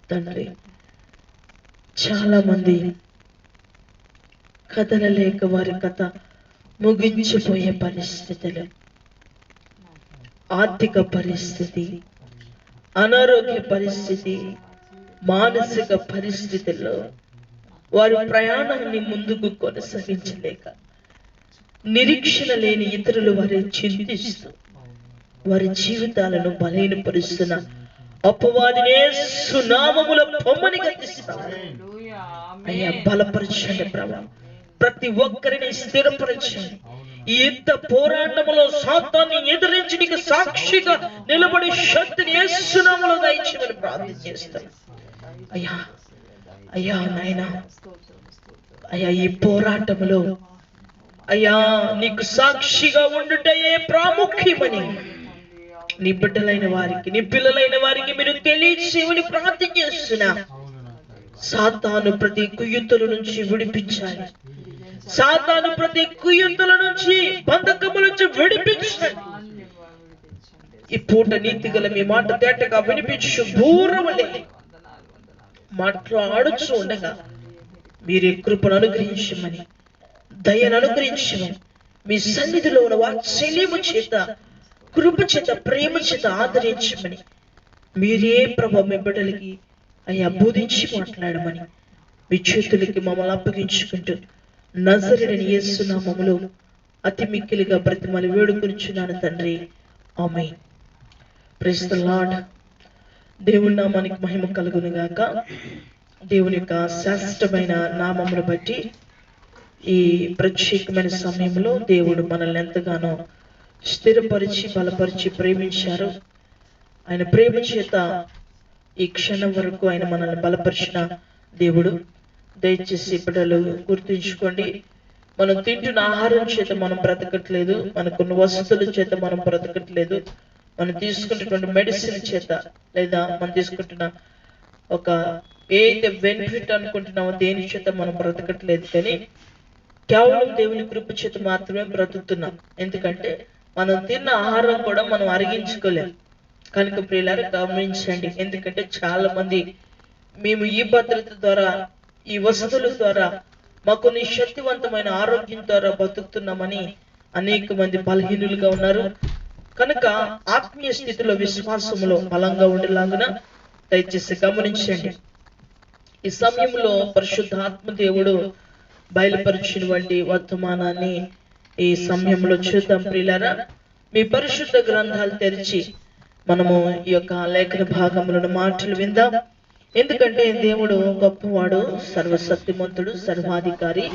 తండ్రి, చాలా మంది కథలలేక వారి కథ ముగించిపోయే పరిస్థితులు, ఆర్థిక పరిస్థితి, అనారోగ్య పరిస్థితి, మానసిక పరిస్థితుల్లో వారి ప్రయాణాన్ని ముందుకు కొనసాగించలేక నిరీక్షణ లేని ఇతరులు వారి చింతిస్తూ వారి జీవితాలను బలహీనపరుస్తున్న అపవాదినే సునామముల పొమ్మని గతిస్తారు. అయ్యా, బలపరచండి ప్రభా, ప్రతి ఒక్కరిని స్థిరపరచండి. ఈ యుద్ధ పోరాటంలో సాతాన్ని ఎదిరించి నీకు సాక్షిగా నిలబడి శక్తిని యేసు నామములో దయచేయమని ప్రార్థన చేస్తాను. అయ్యా అయ్యా నాయనా, అయ్యా ఈ పోరాటంలో అయ్యా నీకు సాక్షిగా ఉండుటయే ప్రాముఖ్యమని నీ బిడ్డలైన వారికి, నీ పిల్లలైన వారికి మీరు తెలియచేయమని ప్రార్థన చేస్తున్నా. సాతాను ప్రతి కుయుక్తుల నుంచి విడిపించాలి. సాతాను ప్రతి కుయుక్తుల నుంచి, బంధకముల నుంచి విడిపించాలి. ఈ పూట నీతిగల మీ మాట తేటగా వినిపించు బూరవలే మాట్లాడుచు ఉండగా మీరే కృపను అనుగ్రహించమని, దయను అనుగ్రహించమని, మీ సన్నిధిలో ఉన్న వాత్సల్యము చేత, కృప చేత, ప్రేమ చేత ఆదరించమని మీరే ప్రభు మీ బిడ్డలకి అయ్యా బోధించి మాట్లాడమని మీ చేతులకి మమ్మల్ని అప్పగించుకుంటూ నజరేయుడైన యేసు నామములో అతి మిక్కిలిగా బ్రతిమాలి వేడుకొనుచున్నాను తండ్రి, ఆమేన్. Praise the lord. దేవుని నామానికి మహిమ కలుగును గాక. దేవుని యొక్క శ్రేష్టమైన నామమును బట్టి ఈ ప్రత్యేకమైన సమయంలో దేవుడు మనల్ని ఎంతగానో స్థిరపరిచి, బలపరిచి, ప్రేమించారు. ఆయన ప్రేమ చేత ఈ క్షణం వరకు ఆయన మనల్ని బలపరిచిన దేవుడు. దయచేసి బిడ్డలు గుర్తుంచుకోండి, మనం తింటున్న ఆహారం చేత మనం బ్రతకట్లేదు, మనకున్న వసతుల చేత మనం బ్రతకట్లేదు, మనం తీసుకుంటున్న మెడిసిన్ చేత, లేదా మనం తీసుకుంటున్న ఒక ఏదైతే బెనిఫిట్ అనుకుంటున్నామో దేని చేత మనం బ్రతకట్లేదు, కానీ కేవలం దేవుని కృప చేత మాత్రమే బ్రతుకుతున్నాం. ఎందుకంటే మనం తిన్న ఆహారం కూడా మనం అరిగించుకోలేం. కనుక ప్రియులారా గమనించండి. ఎందుకంటే చాలా మంది మేము ఈ భద్రత ద్వారా, ఈ వసతుల ద్వారా, మాకు శక్తివంతమైన ఆరోగ్యం ద్వారా బతుకుతున్నామని అనేక మంది బలహీనులుగా ఉన్నారు. కనుక ఆత్మీయ స్థితిలో, విశ్వాసములో బలంగా ఉండేలాగున దయచేసి గమనించండి. ఈ సమయంలో పరిశుద్ధాత్మ దేవుడు బయలుపరిచినటువంటి వర్తమానాన్ని ఈ సమయంలో చూద్దాం. ప్రియులారా, మీ పరిశుద్ధ గ్రంథాలు తెరిచి మనము ఈ యొక్క లేఖన భాగములను మాటలు విందాం. ఎందుకంటే దేవుడు గొప్పవాడు, సర్వశక్తిమంతుడు, సర్వాధికారి,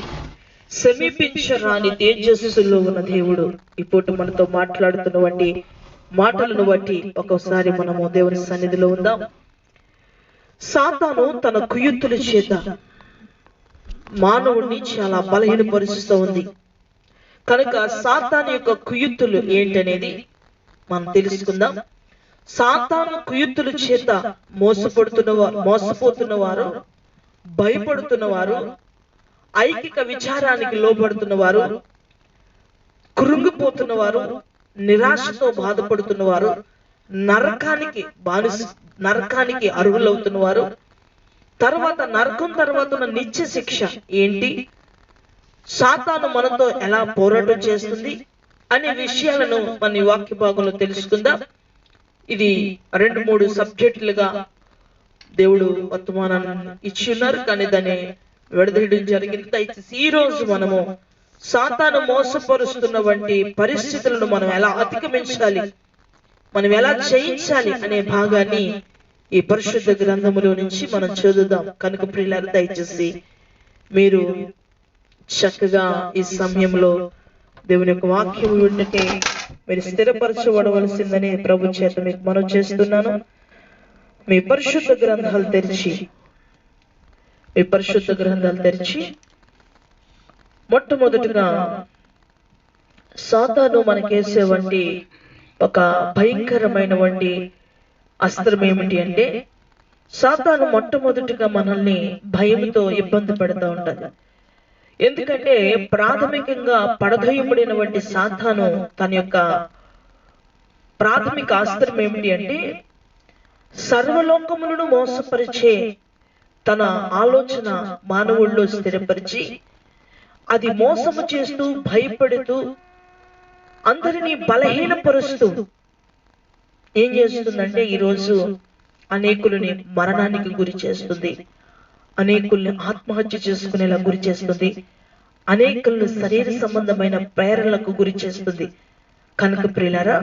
సమీపించరాని తేజస్సులో ఉన్న దేవుడు. ఈ పూట మనతో మాట్లాడుతున్నటువంటి మాటలను బట్టి ఒక్కోసారి మనము దేవుని సన్నిధిలో ఉందాం. సాతాను తన కుయుక్తుల చేత మానవుడిని చాలా బలహీనపరుస్తూ ఉంది. కనుక సాతాను యొక్క కుయుక్తులు ఏంటనేది మనం తెలుసుకుందాం. సాతాను కుయుక్తుల చేత మోసపోతున్నవారు, భయపడుతున్నవారు, ఐకిక విచారానికి లోబడుతున్నవారు, కృంగిపోతున్నవారు, నిరాశతో బాధపడుతున్నవారు, నరకానికి అర్హులవుతున్నవారు, తర్వాత నరకం తర్వాత నిత్య శిక్ష ఏంటి, సాతాను మనతో ఎలా పోరాటం చేస్తుంది అనే విషయాలను మన వాక్య భాగంలో తెలుసుకుందాం. ఇది 2-3 సబ్జెక్టులుగా దేవుడు వర్తమానాన్ని ఇచ్చి ఉన్నారు, కానీ దాన్ని విడదీయడం జరిగింది. అయితే ఈ రోజు మనము సాతాను మోసపరుస్తున్నటువంటి పరిస్థితులను మనం ఎలా అధిగమించాలి, మనం ఎలా జయించాలి అనే భాగాన్ని ఈ పరిశుద్ధ గ్రంథములో నుంచి మనం చదువుదాం. కనుక ప్రియులారా, దయచేసి మీరు చక్కగా ఈ సమయంలో దేవుని యొక్క వాక్యం వింటే మీరు స్థిరపరచబడవలసిందని ప్రభు చేత మీకు మనం చేస్తున్నాను. మీ పరిశుద్ధ గ్రంథాలు తెరిచి మొట్టమొదటిగా సాతాను మనకేసేవంటి ఒక భయంకరమైనటువంటి అస్త్రం ఏమిటి అంటే, సాతాను మొట్టమొదటిగా మనల్ని భయంతో ఇబ్బంది పెడతా ఉంటది. ఎందుకంటే ప్రాథమికంగా పడదొయ్యబడినటువంటి సాతాను తన యొక్క ప్రాథమిక అస్త్రం ఏమిటి అంటే, సర్వలోకములను మోసపరిచే తన ఆలోచన మానవుల్లో స్థిరపరిచి అది మోసము చేస్తూ భయపెడుతూ అందరినీ బలహీనపరుస్తూ ఏం చేస్తుందంటే ఈరోజు అనేకులని మరణానికి గురి చేస్తుంది, అనేకుల్ని ఆత్మహత్య చేసుకునేలా గురి చేస్తుంది, అనేకులను శరీర సంబంధమైన ప్రేరణలకు గురి చేస్తుంది. కనుక ప్రియులారా,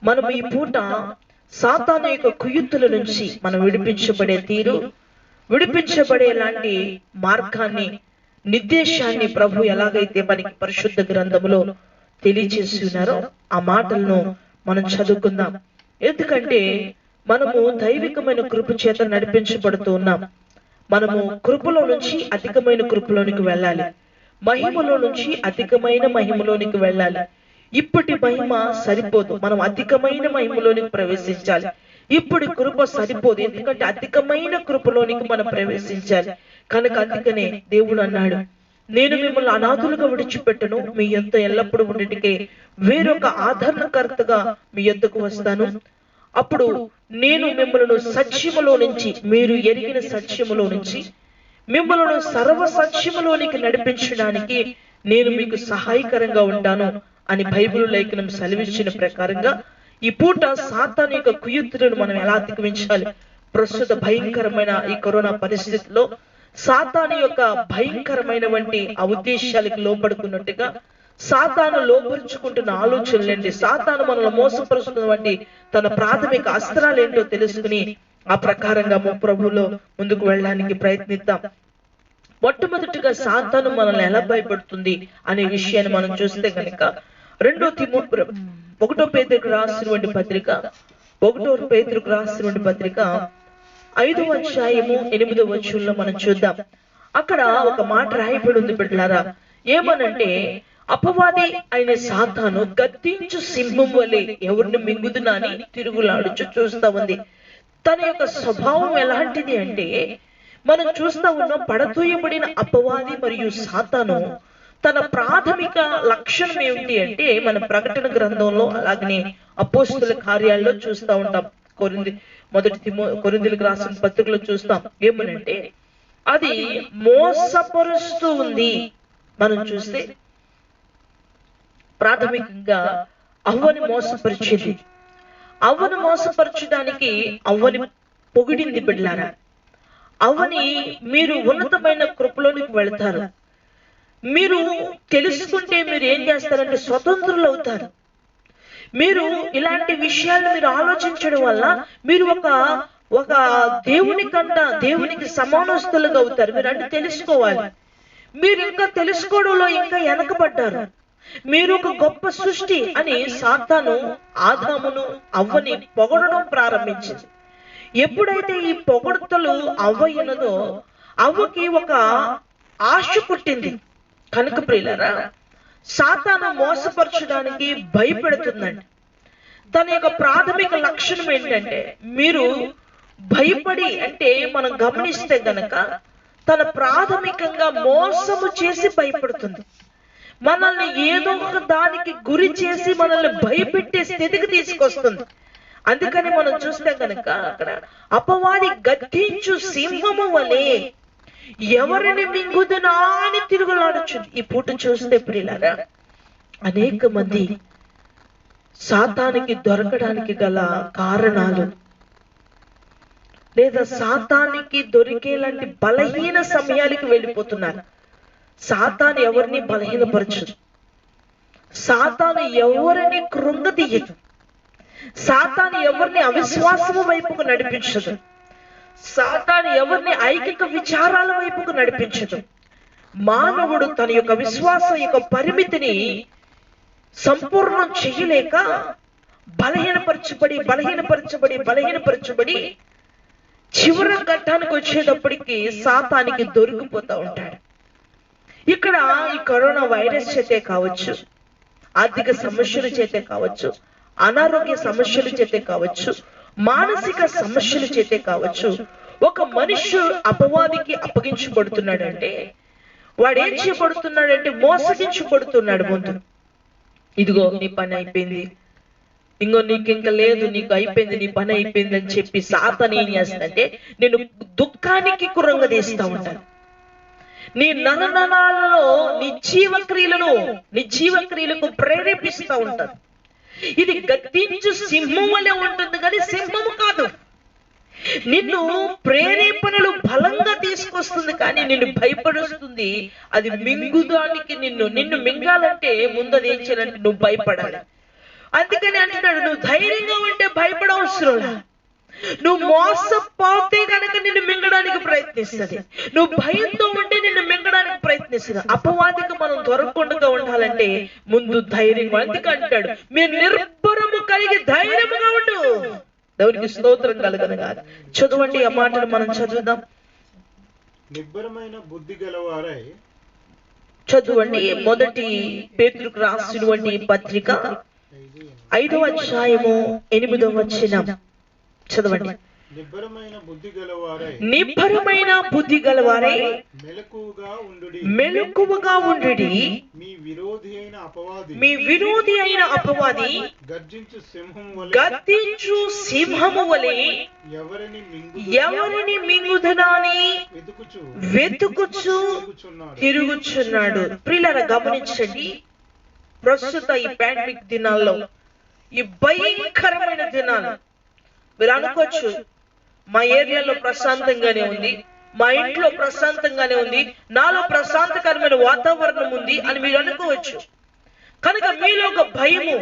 మనం ఈ పూట సాతాను యొక్క కుయుక్తుల నుంచి మనం విడిపించబడే తీరు, విడిపించబడేలాంటి మార్గాన్ని, నిర్దేశాన్ని ప్రభు ఎలాగైతే మనకి పరిశుద్ధ గ్రంథములో తెలియచేసి ఉన్నారో ఆ మాటలను మనం చదువుకుందాం. ఎందుకంటే మనము దైవికమైన కృప చేత నడిపించబడుతూ ఉన్నాం. మనము కృపలో నుంచి అధికమైన కృపలోనికి వెళ్ళాలి, మహిమలో నుంచి అధికమైన మహిమలోనికి వెళ్ళాలి. ఇప్పటి మహిమ సరిపోదు, మనం అధికమైన మహిమలోనికి ప్రవేశించాలి. ఇప్పుడు కృప సరిపోదు, ఎందుకంటే అధికమైన కృపలోనికి మనం ప్రవేశించాలి. కనుక అందుకనే దేవుడు అన్నాడు, నేను మిమ్మల్ని అనాథులుగా విడిచిపెట్టను, మీ యొద్ద ఎల్లప్పుడూ ఉండటికే వేరొక ఆదరణకర్తగా మీ యొద్దకు వస్తాను. అప్పుడు నేను మిమ్మల్ని సత్యములో నుంచి, మీరు ఎరిగిన సత్యములో నుంచి మిమ్మల్ని సర్వ సత్యములోనికి నడిపించడానికి నేను మీకు సహాయకరంగా ఉంటాను అని బైబిల్ లేఖనం సెలవిచ్చిన ప్రకారంగా ఈ పూట సాతాను యొక్క కుయుక్తులను మనం ఎలా అధిగమించాలి? ప్రస్తుత భయంకరమైన ఈ కరోనా పరిస్థితిలో సాతాను యొక్క భయంకరమైన వంటి ఆ ఉద్దేశాలకు లోపడుకున్నట్టుగా సాతాను లోపరుచుకుంటున్న ఆలోచనలేంటి, సాతాను మనల్ని మోసపరుస్తున్నటువంటి తన ప్రాథమిక అస్త్రాలేంటో తెలుసుకుని ఆ ప్రకారంగా ప్రభువులో ముందుకు వెళ్ళడానికి ప్రయత్నిద్దాం. మొట్టమొదటిగా సాతాను మనల్ని ఎలా భయపడుతుంది అనే విషయాన్ని మనం చూస్తే కనుక 1 పేతురుకు రాసినటువంటి పత్రిక 5వ అధ్యాయము 8వ వచనంలో మనం చూద్దాం. అక్కడ ఒక మాట రాయబడి ఉంది బిడ్డలారా, ఏమనంటే అపవాది అయిన సాతాను గద్దించు సింహం వలె ఎవరిని మింగుదునా అని తిరుగులాడుచు చూస్తా ఉంది. తన యొక్క స్వభావం ఎలాంటిది అంటే మనం చూస్తా ఉన్నాం, పడతూయబడిన అపవాది మరియు సాతాను తన ప్రాథమిక లక్షణం ఏమిటి అంటే మన ప్రకటన గ్రంథంలో అలాగనే అపోస్తుల కార్యాల్లో చూస్తూ ఉంటాం. కొరింథీయులకు రాసిన పత్రికలో చూస్తాం. ఏమనంటే అది మోసపరుస్తూ ఉంది. మనం చూస్తే ప్రాథమికంగా అవ్వని మోసపరిచింది. అవ్వను మోసపరచడానికి అవ్వని పొగిడింది బిడ్డలారా. అవ్వని మీరు ఉన్నతమైన కృపలోనికి వెళతారు, మీరు తెలుసుకుంటే మీరు ఏం చేస్తారంటే స్వతంత్రులు అవుతారు. మీరు ఇలాంటి విషయాలు మీరు ఆలోచించడం వల్ల మీరు ఒక దేవునికి సమానస్తులుగా అవుతారు. మీరు అంటే తెలుసుకోవాలి. మీరు ఇంకా తెలుసుకోవడంలో ఇంకా వెనకబడ్డారు. మీరు ఒక గొప్ప సృష్టి అని సాతాను ఆదామును అవ్వని పొగడడం ప్రారంభించింది. ఎప్పుడైతే ఈ పొగడతలు అవ్వయినదో అవ్వకి ఒక ఆశ పుట్టింది. కనుక ప్రియులారా, సాతాను మోసపరచడానికి భయపెడుతుందండి. తన యొక్క ప్రాథమిక లక్షణం ఏంటంటే మీరు భయపడి అంటే మనం గమనిస్తే గనక తన ప్రాథమికంగా మోసము చేసి భయపడుతుంది. మనల్ని ఏదో ఒక దానికి గురి చేసి మనల్ని భయపెట్టే స్థితికి తీసుకొస్తుంది. అందుకని మనం చూస్తే కనుక అక్కడ అపవాది గద్దించు సింహము వలె ఎవరిని మింగుదునా అని తిరుగులాడచ్చు. ఈ పూట చూస్తే ప్రియులారా, అనేక మంది సాతానికి దొరకడానికి గల కారణాలు లేదా సాతానికి దొరికేలాంటి బలహీన సమయానికి వెళ్ళిపోతున్నారు. సాతాను ఎవరిని బలహీనపరచదు, సాతాను ఎవరిని కృంగతీయదు, సాతాను ఎవరిని అవిశ్వాసము వైపుకు నడిపించదు, సాతాను ఎవరిని ఐకిక విచారాల వైపుకు నడిపించదు. మానవుడు తన యొక్క విశ్వాసం యొక్క పరిమితిని సంపూర్ణం చెయ్యలేక బలహీనపరచబడి చివరి ఘట్టానికి వచ్చేటప్పటికి సాతానికి దొరికిపోతా ఉంటాడు. ఇక్కడ ఈ కరోనా వైరస్ చేతే కావచ్చు, ఆర్థిక సమస్యల చేతే కావచ్చు, అనారోగ్య సమస్యల చేతే కావచ్చు, మానసిక సమస్యల చేతే కావచ్చు, ఒక మనిషి అపవాదికి అప్పగించబడుతున్నాడంటే వాడు ఏం చేయబడుతున్నాడంటే మోసగించబడుతున్నాడు. ముందు ఇదిగో నీ పని అయిపోయింది, ఇంకో నీకు ఇంకా లేదు, నీకు అయిపోయింది, నీ పని అయిపోయింది అని చెప్పి సాతాను ఏం చేస్తుందంటే నేను దుఃఖానికి కురంగదీస్తా ఉంటాను. నీ నరనరాలలో నీ జీవక్రియలకు ప్రేరేపిస్తూ ఉంటాను. ఇది గద్దించు సింహం వలె ఉంటుంది కానీ సింహము కాదు. నిన్ను ప్రేరేపణలు బలంగా తీసుకొస్తుంది కానీ నిన్ను భయపడుస్తుంది. అది మింగుదానికి నిన్ను మింగాలంటే ముందు అది ఏం చేయాలంటే నువ్వు భయపడాలి. అందుకని అంటున్నాడు, నువ్వు ధైర్యంగా ఉంటే భయపడవసరంలా. నువ్వు మోసపోతే కనుక నిన్ను మింగడానికి ప్రయత్నిస్తుంది. నువ్వు భయంతో ఉంటే నిన్ను మింగడానికి ప్రయత్నిస్తుంది. అపవాదికి మనం దొరకకుండా ఉండాలంటే ముందు ధైర్యం. అందుకంటాడు, మీరు నిర్భరము కలిగి ధైర్యముగా ఉండు. దేవునికి స్తోత్రం కలుగును గాక. చదవండి ఆ మాటలు మనం చదువుదాం. నిబ్బరమైన బుద్ధి గలవారై చదవండి. మొదటి పేతురుకు రాసినటువంటి పత్రిక 5వ అధ్యాయము 8వ వచనం చదవండి. నిబ్బరమైన బుద్ధి గలవారై మెలకువగా ఉండుడి. మీ విరోధి అయిన అపవాది గర్జించు సింహము వలె ఎవరిని మింగుదనాని వెతుకుచు తిరుగుచున్నాడు. ప్రియులారా గమనించండి, ప్రస్తుత ఈ పాండమిక్ దినాల్లో, ఈ భయంకరమైన దినాలు, మీరు అనుకోవచ్చు మా ఏరియాలో ప్రశాంతంగానే ఉంది, మా ఇంట్లో ప్రశాంతంగానే ఉంది, నాలో ప్రశాంతకరమైన వాతావరణం ఉంది అని మీరు అనుకోవచ్చు. కనుక మీలో ఒక భయము,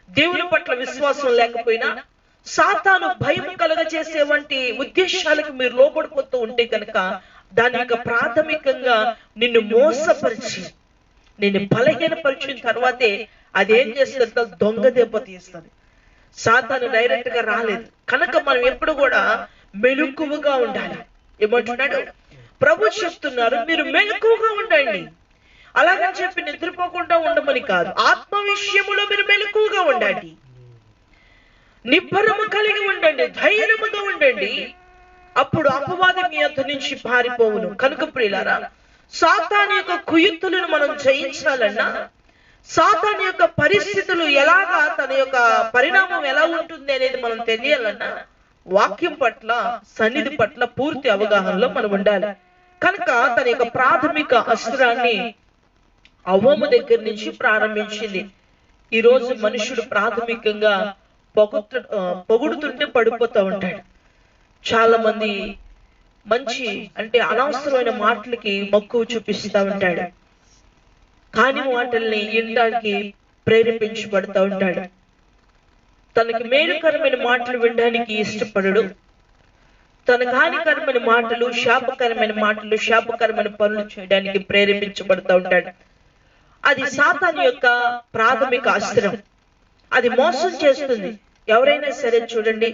దేవుని పట్ల విశ్వాసం లేకపోయినా సాతాను భయం కలుగజేసేవంటి ఉద్దేశాలకు మీరు లోబడిపోతూ ఉంటే కనుక దాని యొక్క ప్రాథమికంగా నిన్ను మోసపరిచి నిన్ను బలహీనపరిచిన తర్వాతే అదేం చేస్తుందో దొంగ దెబ్బ తీస్తుంది. సాతాను డైరెక్ట్ గా రాలేదు. కనుక మనం ఎప్పుడు కూడా మెలకువగా ఉండాలి. ఏమంటున్నాడు ప్రభు చెప్తున్నారు, మీరు మెలకువగా ఉండండి. అలాగని చెప్పి నిద్రపోకుండా ఉండమని కాదు, ఆత్మ విషయములో మీరు మెలకువగా ఉండండి, నిబ్బరము కలిగి ఉండండి, ధైర్యముగా ఉండండి. అప్పుడు అపవాది మీ యొద్ద నుంచి పారిపోవును. కనుక ప్రియులారా, సాతాను యొక్క కుయుక్తులను మనం జయించాలన్నా, సాతాను యొక్క పరిస్థితులు ఎలాగా, తన యొక్క పరిణామం ఎలా ఉంటుంది అనేది మనం తెలియాలన్నా వాక్యం పట్ల, సన్నిధి పట్ల పూర్తి అవగాహనలో మనం ఉండాలి. కనుక తన యొక్క ప్రాథమిక అస్త్రాన్ని అవ్వము దగ్గర నుంచి ప్రారంభించింది. ఈ రోజు మనుషుడు ప్రాథమికంగా పొగుడుతుంటే పడిపోతూ ఉంటాడు. చాలా మంది మంచి అంటే అనవసరమైన మాటలకి మక్కువ చూపిస్తూ ఉంటాడు. కాని మాటల్ని వినడానికి ప్రేరేపించబడతా ఉంటాడు. తనకి మేలుకరమైన మాటలు వినడానికి ఇష్టపడడు. తనకు హానికరమైన మాటలు, శాపకరమైన పనులు చేయడానికి ప్రేరేపించబడతా ఉంటాడు. అది సాతాను యొక్క ప్రాథమిక అస్త్రం. అది మోసం చేస్తుంది. ఎవరైనా సరే చూడండి,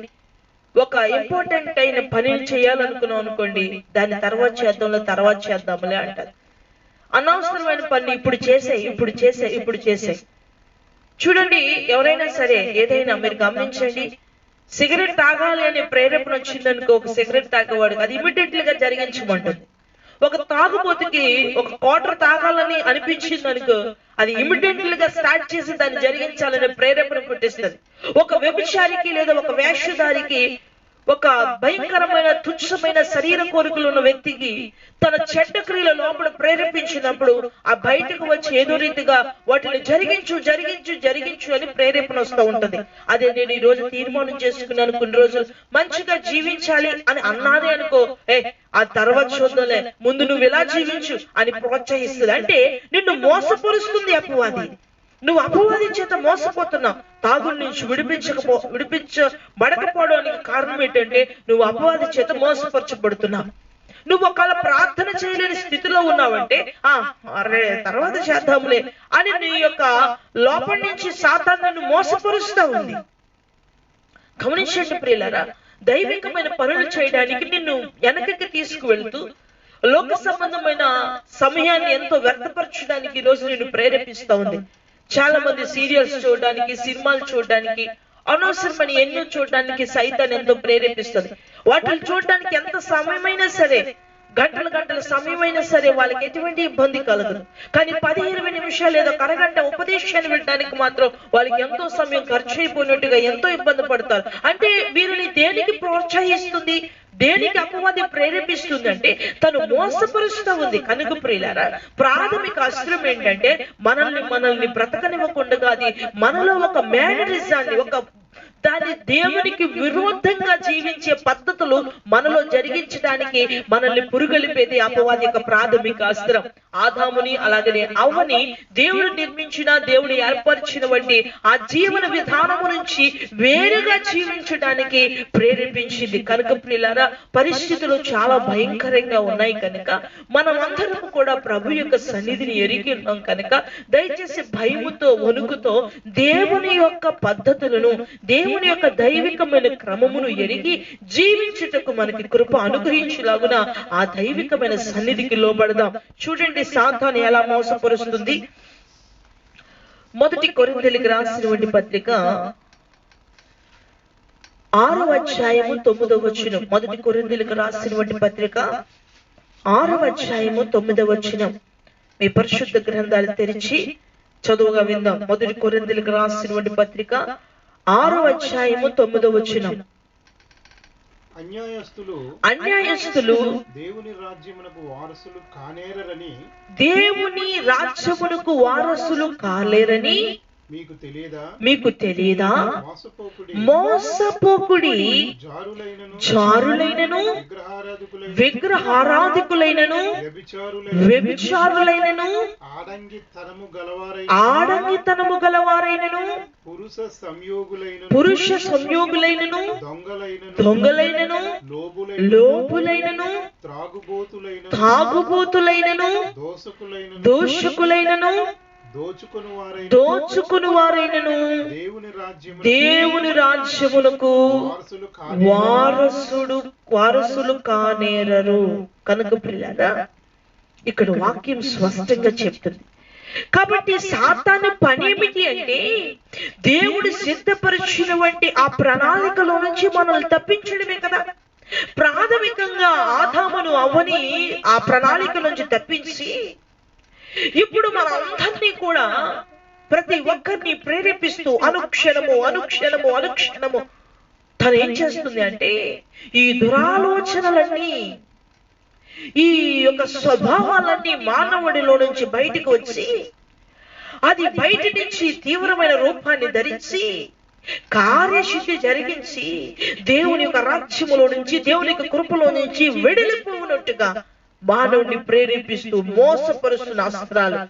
ఒక ఇంపార్టెంట్ అయిన పనిని చేయాలనుకున్నాం అనుకోండి, దాన్ని తర్వాత చేద్దాంలే అంటారు. అనవసరమైన పని ఇప్పుడు చేసే చూడండి. ఎవరైనా సరే ఏదైనా మీరు గమనించండి, సిగరెట్ తాగాలి అనే ప్రేరేపణ వచ్చిందనుకో, ఒక సిగరెట్ తాగేవాడు అది ఇమిడియట్లీ గా జరిగించమంటుంది. ఒక తాగుబోతుకి ఒక క్వార్టర్ తాగాలని అనిపించింది అనుకో, అది ఇమిడియట్లీ గా స్టార్ట్ చేసి దాన్ని జరిగించాలనే ప్రేరేపణ పుట్టిస్తుంది. ఒక వ్యభిచారికి లేదా ఒక వేషధారికి, ఒక భయంకరమైన తుచ్చమైన శరీర కోరికలు ఉన్న వ్యక్తికి తన చెడ్డ క్రియల లోపల ప్రేరేపించినప్పుడు ఆ బయటకు వచ్చి ఏదో రీతిగా వాటిని జరిగించు అని ప్రేరేపణ వస్తూ ఉంటది. అదే నేను ఈ రోజు తీర్మానం చేసుకున్నాను, కొన్ని రోజులు మంచిగా జీవించాలి అని అన్నానే అనుకో, ఆ తర్వాత చూద్దాంలే, ముందు నువ్వు ఇలా జీవించు అని ప్రోత్సహిస్తుంది. అంటే నిన్ను మోసపరుస్తుంది అపవాది. నువ్వు అపవాది చేత మోసపోతున్నావు. తాగుడు నుంచి విడిపించబడకపోవడానికి కారణం ఏంటంటే నువ్వు అపవాది చేత మోసపరచబడుతున్నావు. నువ్వు ఒకవేళ ప్రార్థన చేయలేని స్థితిలో ఉన్నావంటే అరే తర్వాత చేద్దాంలే అని నీ యొక్క లోపల నుంచి సాతాను నిన్ను మోసపరుస్తా ఉంది. గమనించండి ప్రియులారా, దైవికమైన పనులు చేయడానికి నిన్ను వెనకకి తీసుకువెళ్తూ లోక సంబంధమైన సమయాన్ని ఎంతో వ్యర్థపరచడానికి ఈ రోజు నిన్ను ప్రేరేపిస్తా ఉంది. చాలా మంది సీరియల్స్ చూడడానికి, సినిమాలు చూడడానికి, అనవసరమైన ఎన్నో చూడడానికి సైతాన్ని ఎంతో ప్రేరేపిస్తుంది. వాటిని చూడడానికి ఎంత సమయమైనా సరే గంటల గంటల సమయం అయినా సరే వాళ్ళకి ఎటువంటి ఇబ్బంది కలగదు. కానీ 10-20 నిమిషాలు లేదా అరగంట ఉపదేశాన్ని వినడానికి మాత్రం వాళ్ళకి ఎంతో సమయం ఖర్చు అయిపోయినట్టుగా ఎంతో ఇబ్బంది పడతారు. అంటే వీరిని దేనికి ప్రోత్సహిస్తుంది, దేనికి అపవాది ప్రేరేపిస్తుంది అంటే తను మోసపరుస్తూ ఉంది. కనుక ప్రియులారా, ప్రాథమిక అస్త్రం ఏంటంటే మనల్ని బ్రతకనివ్వకుండా అది మనలో ఒక మేనరిజాన్ని, ఒక దాని దేవునికి విరోధంగా జీవించే పద్ధతులు మనలో జరిగించడానికి మనల్ని పురుగొలిపేది అపవాది యొక్క ప్రాథమిక అస్త్రం. ఆదాముని అలాగనే అవ్వని దేవుడు నిర్మించిన, దేవుడు ఏర్పరిచిన వంటి ఆ జీవన విధానము నుంచి వేరుగా జీవించడానికి ప్రేరేపించింది. కనుక ప్రియులారా, పరిస్థితులు చాలా భయంకరంగా ఉన్నాయి కనుక మనం అందరం కూడా ప్రభు యొక్క సన్నిధిని ఎరిగి ఉన్నాం కనుక దయచేసి భయముతో, వణుకుతో దేవుని యొక్క పద్ధతులను, దేవుని యొక్క దైవికమైన క్రమమును ఎరిగి జీవించుటకు మనకి కృప అనుగ్రహించులాగున ఆ దైవికమైన సన్నిధికి లోబడదాం. చూడండి సాతాను ఎలా మోసపరుస్తుంది. 1 కొరింథీయులకు రాసినటువంటి పత్రిక 6వ అధ్యాయము 9వ వచనం. 1 కొరింథీయులకు రాసినటువంటి పత్రిక 6వ అధ్యాయము 9వ వచనం. మీ పరిశుద్ధ గ్రంథాలు తెరిచి చదువుగా విందాం. 1 కొరింథీయులకు రాసినటువంటి పత్రిక 6వ అధ్యాయము 9వ వచనం. అన్యాయస్తులు దేవుని రాజ్యమునకు వారసులు కానేరని, దేవుని రాజ్యమునకు వారసులు కాలేరని మీకు తెలియదా? మోసపోకుడి, జారులైనను, విగ్రహారాధికులైనను, వ్యభిచారులైనను, ఆడంగితనము గలవారైనను, పురుష సంయోగులైనను, దొంగలైనను, లోపులైనను, తాగుబోతులైనను, దోషకులైనను, దోచుకుని వారైనను దేవుని రాజ్యమునకు వారసులు కానేరరు. కనుక ప్రియులారా, ఇక్కడ వాక్యం స్పష్టంగా చెప్తుంది. కాబట్టి సాతాను పని ఏమిటి అంటే దేవుడు సిద్ధపరిచిన వంటి ఆ ప్రణాళికలో నుంచి మనల్ని తప్పించడమే కదా. ప్రాథమికంగా ఆదామును అవ్వని ఆ ప్రణాళిక నుంచి తప్పించి ఇప్పుడు మన అందరినీ కూడా ప్రతి ఒక్కరిని ప్రేరేపిస్తూ అనుక్షణము తను ఏం చేస్తుంది అంటే ఈ దురాలోచనలన్నీ, ఈ యొక్క స్వభావాలన్నీ మానవుడిలో నుంచి బయటకు వచ్చి అది బయట నుంచి తీవ్రమైన రూపాన్ని ధరించి కార్యసిద్ధి జరిగించి దేవుని యొక్క రాజ్యములో నుంచి, దేవుని యొక్క కృపలో నుంచి వెడలిపోవునట్టుగా మానవుడిని ప్రేరేపిస్తూ మోసపరుస్తున్న అస్త్రాలు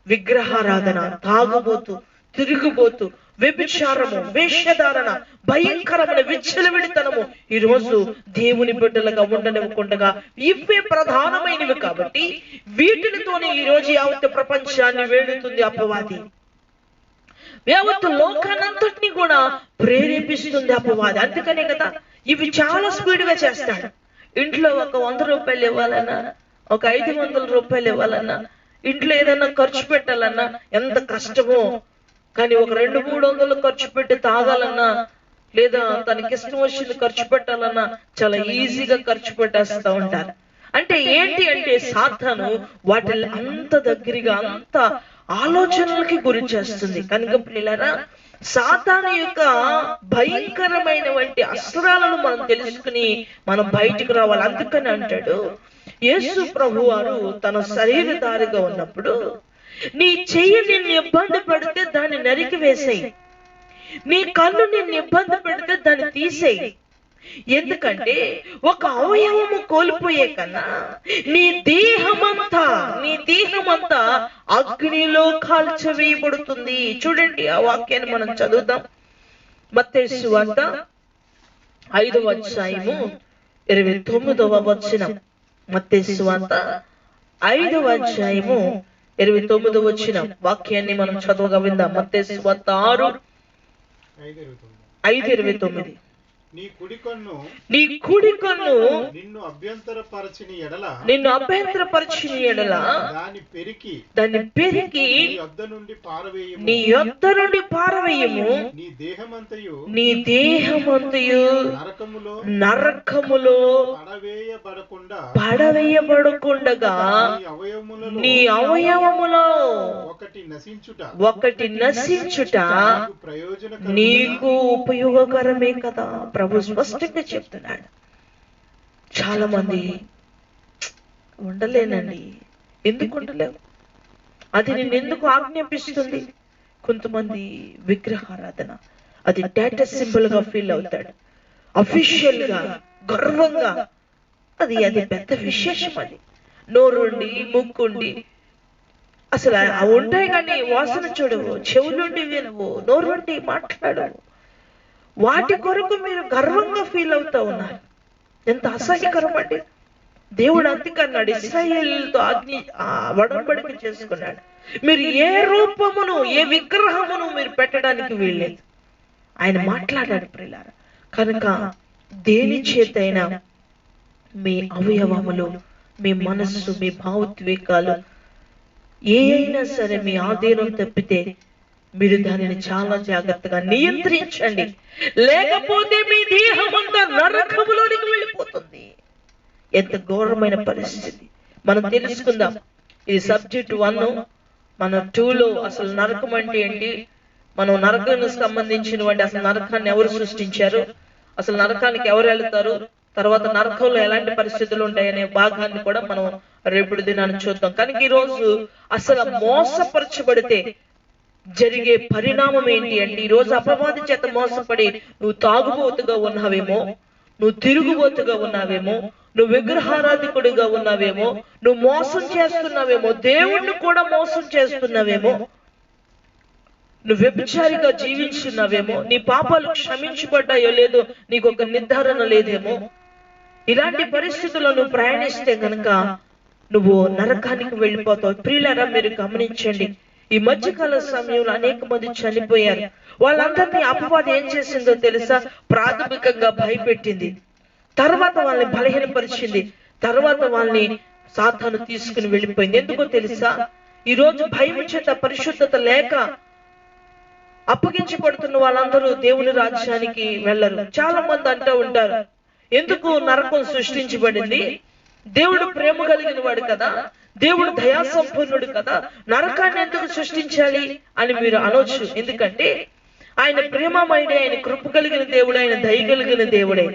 విగ్రహారాధన, తాగుబోతు, తిరుగుబోతు, వ్యభిచారము, వేషధారణ, భయంకరమైన విచ్చలవిడితనము ఈ రోజు దేవుని బిడ్డలుగా ఉండనివ్వకుండా ఇవే ప్రధానమైనవి. కాబట్టి వీటితోనే ఈ రోజు యావత్ ప్రపంచాన్ని వేడుతుంది అపవాది. యావత్ లోకానంతటిని కూడా ప్రేరేపిస్తుంది అపవాది. అందుకనే కదా ఇవి చాలా స్పీడ్ గా చేస్తాడు. ఇంట్లో ఒక 100 రూపాయలు ఇవ్వాలన్నా, ఒక 500 రూపాయలు ఇవ్వాలన్నా, ఇంట్లో ఏదన్నా ఖర్చు పెట్టాలన్నా ఎంత కష్టమో, కానీ ఒక 200-300 ఖర్చు పెట్టి తాగాలన్నా, లేదా తనకి ఇష్టం వచ్చింది ఖర్చు పెట్టాలన్నా చాలా ఈజీగా ఖర్చు పెట్టేస్తా ఉంటారు. అంటే ఏంటి అంటే సాతాను వాటిని అంత దగ్గరగా, అంత ఆలోచనలకి గురి చేస్తుంది. కనుక ప్రియులారా, సాతాను యొక్క భయంకరమైన వంటి అస్త్రాలను మనం తెలుసుకుని మనం బయటికి రావాలి. అందుకని అంటాడు యేసు ప్రభు వారు తన శరీరధారిగా ఉన్నప్పుడు, నీ చెయ్యి నిన్ను ఇబ్బంది పెడితే దాన్ని నరికి వేసేయి, నీ కన్ను నిన్ను ఇబ్బంది పెడితే దాన్ని తీసేయి. ఎందుకంటే ఒక అవయవము కోల్పోయే కన్నా నీ దేహమంతా అగ్నిలో కాల్చవేయబడుతుంది. చూడండి ఆ వాక్యాన్ని మనం చదువుతాం. మత్తయి సువార్త 5వ అధ్యాయము 29వ వచనం. మత్తయి సువార్త 5వ అధ్యాయము 29వ వచనం వాక్యాన్ని మనం చదువుగా విందాం. మత్తయి సువార్త 6:5-29. నీ కుడి కన్ను నిన్ను అభ్యంతరపరచిన ఎడల దాన్ని పెరికి నీ యొద్ద నుండి పారవేయము. నీ దేహమంతయు నరకములో పడవేయబడకుండగా నీ అవయవములో ఒకటి నశించుట నీకు ఉపయోగకరమే కదా. ప్రభు స్పష్టంగా చెప్తున్నాడు. చాలా మంది ఉండలేనండి. ఎందుకు ఉండలేవు? అది నేను ఎందుకు ఆజ్ఞాపిస్తుంది? కొంతమంది విగ్రహారాధన అది స్టేటస్ సింబల్ గా ఫీల్ అవుతాడు, అఫీషియల్ గా, గర్వంగా. అది పెద్ద విశేషం. అది నోరుండి ముక్కుండి అసలు అవి ఉంటాయి కానీ వాసన చూడవు, చెవులుండి వినవు, నోరుండి మాట్లాడవు. వాటి కొరకు మీరు గర్వంగా ఫీల్ అవుతా ఉన్నారు. ఎంత అసహ్యకరం అండి. దేవుడు అందుకన్నాడు, ఇశ్రాయేలుతో ఒడంబడిక చేసుకున్నాడు, మీరు ఏ రూపమును ఏ విగ్రహమును మీరు పెట్టడానికి వీల్లేదు. ఆయన మాట్లాడాడు ప్రియులారా. కనుక దేని చేతైనా మీ అవయవములు, మీ మనస్సు, మీ భావోద్వేగాలు ఏ అయినా సరే మీ ఆధీనం తప్పితే మీరు దానిని చాలా జాగ్రత్తగా నియంత్రించండి. లేకపోతే మీ దేహమంతా నరకములోనికి వెళ్ళిపోతుంది. ఎంత ఘోరమైన పరిస్థితి. మనం తెలుసుకుందాం. ఇది సబ్జెక్ట్ 1. మన 2లో అసలు నరకం అంటే ఏంటి, మనం నరకానికి సంబంధించినటువంటి అసలు నరకాన్ని ఎవరు సృష్టించారు, అసలు నరకానికి ఎవరు వెళ్తారు, తర్వాత నరకంలో ఎలాంటి పరిస్థితులు ఉంటాయనే భాగాన్ని కూడా మనం రేపటి దినాన్ని చూద్దాం. కనుక ఈ రోజు అసలు మోసపరచబడితే జరిగే పరిణామం ఏంటి అంటే, ఈ రోజు అపవాది చేత మోసపడి నువ్వు తాగుబోతుగా ఉన్నావేమో, నువ్వు తిరుగుబోతుగా ఉన్నావేమో, నువ్వు విగ్రహారాధికుడిగా ఉన్నావేమో, నువ్వు మోసం చేస్తున్నావేమో, దేవుణ్ణి కూడా మోసం చేస్తున్నావేమో, నువ్వు వ్యభిచారిగా జీవించున్నావేమో, నీ పాపాలు క్షమించబడ్డాయో లేదో నీకు ఒక నిర్ధారణ లేదేమో. ఇలాంటి పరిస్థితుల్లో నువ్వు ప్రయాణిస్తే గనక నువ్వు నరకానికి వెళ్ళిపోతావు. ప్రియులారా, మీరు గమనించండి. ఈ మధ్యకాల సమయంలో అనేక మంది చనిపోయారు. వాళ్ళందరినీ అపవాది ఏం చేసిందో తెలుసా? ప్రాథమికంగా భయపెట్టింది, తర్వాత వాళ్ళని బలహీనపరిచింది, తర్వాత వాళ్ళని సాతాను తీసుకుని వెళ్ళిపోయింది. ఎందుకో తెలుసా? ఈ రోజు భయం చేత, పరిశుద్ధత లేక అప్పగించబడుతున్న వాళ్ళందరూ దేవుని రాజ్యానికి వెళ్ళరు. చాలా మంది అంటూ ఉంటారు, ఎందుకు నరకం సృష్టించబడింది? దేవుడు ప్రేమ కలిగిన వాడు కదా, దేవుడు దయాసంపన్నుడు కదా, నరకాన్ని ఎందుకు సృష్టించాలి అని మీరు అనొచ్చు. ఎందుకంటే ఆయన ప్రేమమయుడే, ఆయన కృప కలిగిన దేవుడే, ఆయన దయ కలిగిన దేవుడే.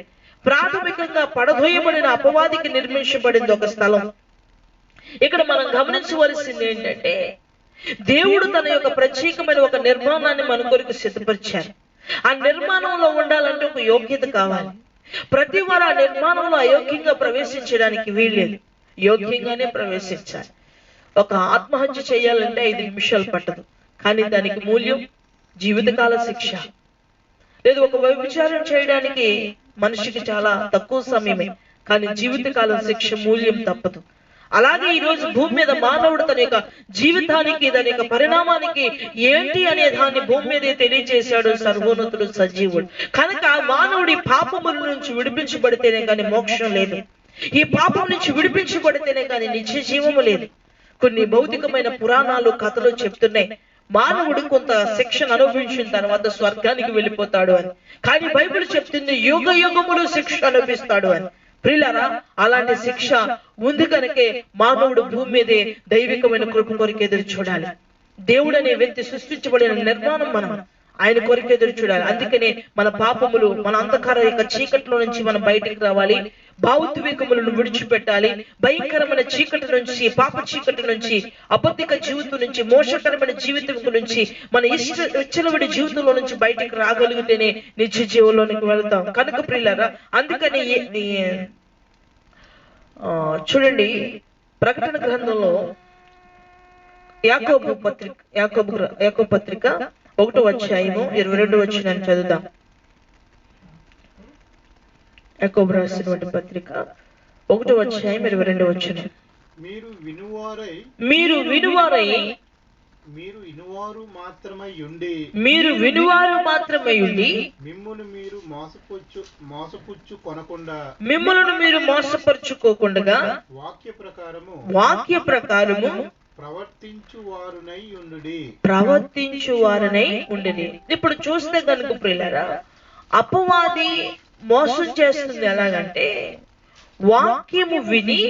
ప్రాథమికంగా పడదోయబడిన అపవాదికి నిర్మించబడింది ఒక స్థలం. ఇక్కడ మనం గమనించవలసింది ఏంటంటే, దేవుడు తన యొక్క ప్రత్యేకమైన ఒక నిర్మాణాన్ని మన కొరకు సిద్ధపరిచారు. ఆ నిర్మాణంలో ఉండాలంటే ఒక యోగ్యత కావాలి. ప్రతి వారు ఆ నిర్మాణంలో అయోగ్యంగా ప్రవేశించడానికి వీల్లేదు, యోగ్యంగానే ప్రవేశించాలి. ఒక ఆత్మహత్య చేయాలంటే 5 నిమిషాలు పట్టదు, కానీ దానికి మూల్యం జీవితకాల శిక్ష. లేదు, ఒక వ్యభిచారం చేయడానికి మనిషికి చాలా తక్కువ సమయమే, కానీ జీవితకాల శిక్ష మూల్యం తప్పదు. అలాగే ఈ రోజు భూమి మీద మానవుడు తన యొక్క జీవితానికి, దాని యొక్క పరిణామానికి ఏంటి అనే దాన్ని భూమి మీదే తెలియజేశాడు సర్వోన్నతుడు, సజీవుడు. కనుక మానవుడి పాపముల నుంచి విడిపించబడితేనే కానీ మోక్షం లేదు, ఈ పాపం నుంచి విడిపించబడితేనే కానీ నిత్య జీవము లేదు. కొన్ని భౌతికమైన పురాణాలు, కథలు చెప్తున్నాయి మానవుడు కొంత శిక్షను అనుభవించిన తర్వాత స్వర్గానికి వెళ్ళిపోతాడు అని. కానీ బైబిల్ చెప్తుంది యుగ యుగములు శిక్ష అనుభవిస్తాడు అని. ప్రియులారా, అలాంటి శిక్ష ఉంది కనుకే మానవుడు భూమి మీదే దైవికమైన కృప కొరకు ఎదురు చూడాలి. దేవుడు అనే వ్యక్తి సృష్టించబడిన నిర్మాణం మనం ఆయన కొరకు ఎదురు చూడాలి. అందుకనే మన పాపములు, మన అంధకార యొక్క చీకట్లో నుంచి మనం బయటికి రావాలి, భావోద్వేగములను విడిచిపెట్టాలి, భయంకరమైన చీకటి నుంచి, పాప చీకటి నుంచి, అబద్ధిక జీవితం నుంచి, మోసకరమైన జీవితం నుంచి, మన ఇచ్చలవిడి జీవితంలో నుంచి బయటికి రాగలిగితేనే నిత్య జీవంలోనికి వెళ్తాం. కనుక ప్రియులారా, అందుకని చూడండి, ప్రకటన గ్రంథంలో యాకోబు పత్రిక 1వ అధ్యాయము 22వ వచనాన్ని చదువుదాం. యాకోబు రాసినటువంటి పత్రిక 1వ అధ్యాయం 22వ వచనం. మీరు వినువారై మీరు వినువారు మాత్రమై ఉండి మిమ్మును మీరు మిమ్మలను మీరు మోసపరుచుకోకుండా వాక్య ప్రకారము ప్రవర్తించువారనై ఉండుడి. ఇప్పుడు చూస్తే కనుక ప్రియులారా, అపవాది మోసం చేస్తుంది ఎలాగంటే, వాక్యము విని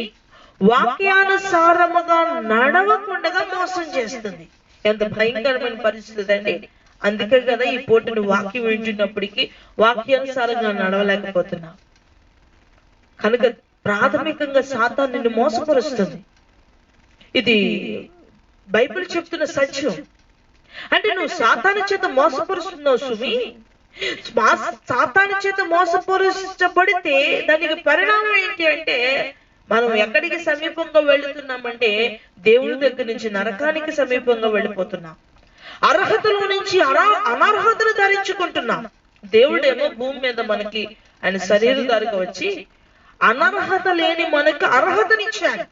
వాక్యానుసారముగా నడవకుండా మోసం చేస్తుంది. ఎంత భయంకరమైన పరిస్థితి అండి. అందుకే కదా ఈ పూటను వాక్యం వింటున్నప్పటికీ వాక్యానుసారంగా నడవలేకపోతున్నా. కనుక ప్రాథమికంగా సాతాను నిన్ను మోసపరుస్తుంది. ఇది బైబిల్ చెప్తున్న సత్యం. అంటే నువ్వు సాతాను చేత మోసపరుస్తున్నావు సుమి. సాతాను చేత మోసపరుచబడితే దానికి పరిణామం ఏంటి అంటే, మనం ఎక్కడికి సమీపంగా వెళుతున్నామంటే దేవుని దగ్గర నుంచి నరకానికి సమీపంగా వెళ్ళిపోతున్నాం. అర్హతల నుంచి అనర్హతను ధరించుకుంటున్నాం. దేవుడేమో భూమి మీద మనకి ఆయన శరీరధారిగా వచ్చి అనర్హత లేని మనకు అర్హతనిచ్చాడు.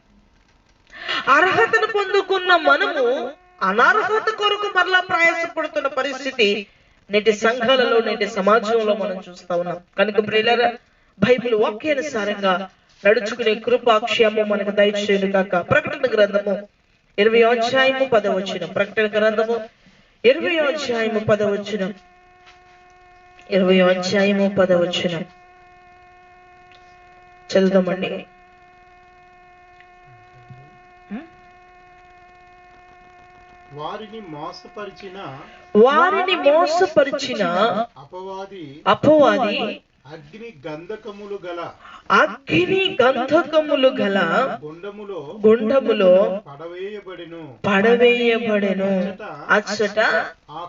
అర్హతను పొందుకున్న మనము అనర్హత కొరకు మరలా ప్రయాసపడుతున్న పరిస్థితి నేటి సంఘాలలో, నేటి సమాజంలో మనం చూస్తా ఉన్నాం. కనుక ప్రియులారా, బైబిల్ వాక్యానుసారంగా నడుచుకునే కృపాక్షేమం మనకు దయచేయును గాక. ప్రకటన గ్రంథము 20వ అధ్యాయము 10వ వచనం. ప్రకటన గ్రంథము 20వ అధ్యాయము 10వ వచనం. 20వ అధ్యాయము 10వ వచనం చదువుదామండి. వారిని మోసపరిచిన అపవాది అగ్ని గంధకములు గల గుండములో పడవేయబడెను. అచ్చట ఆ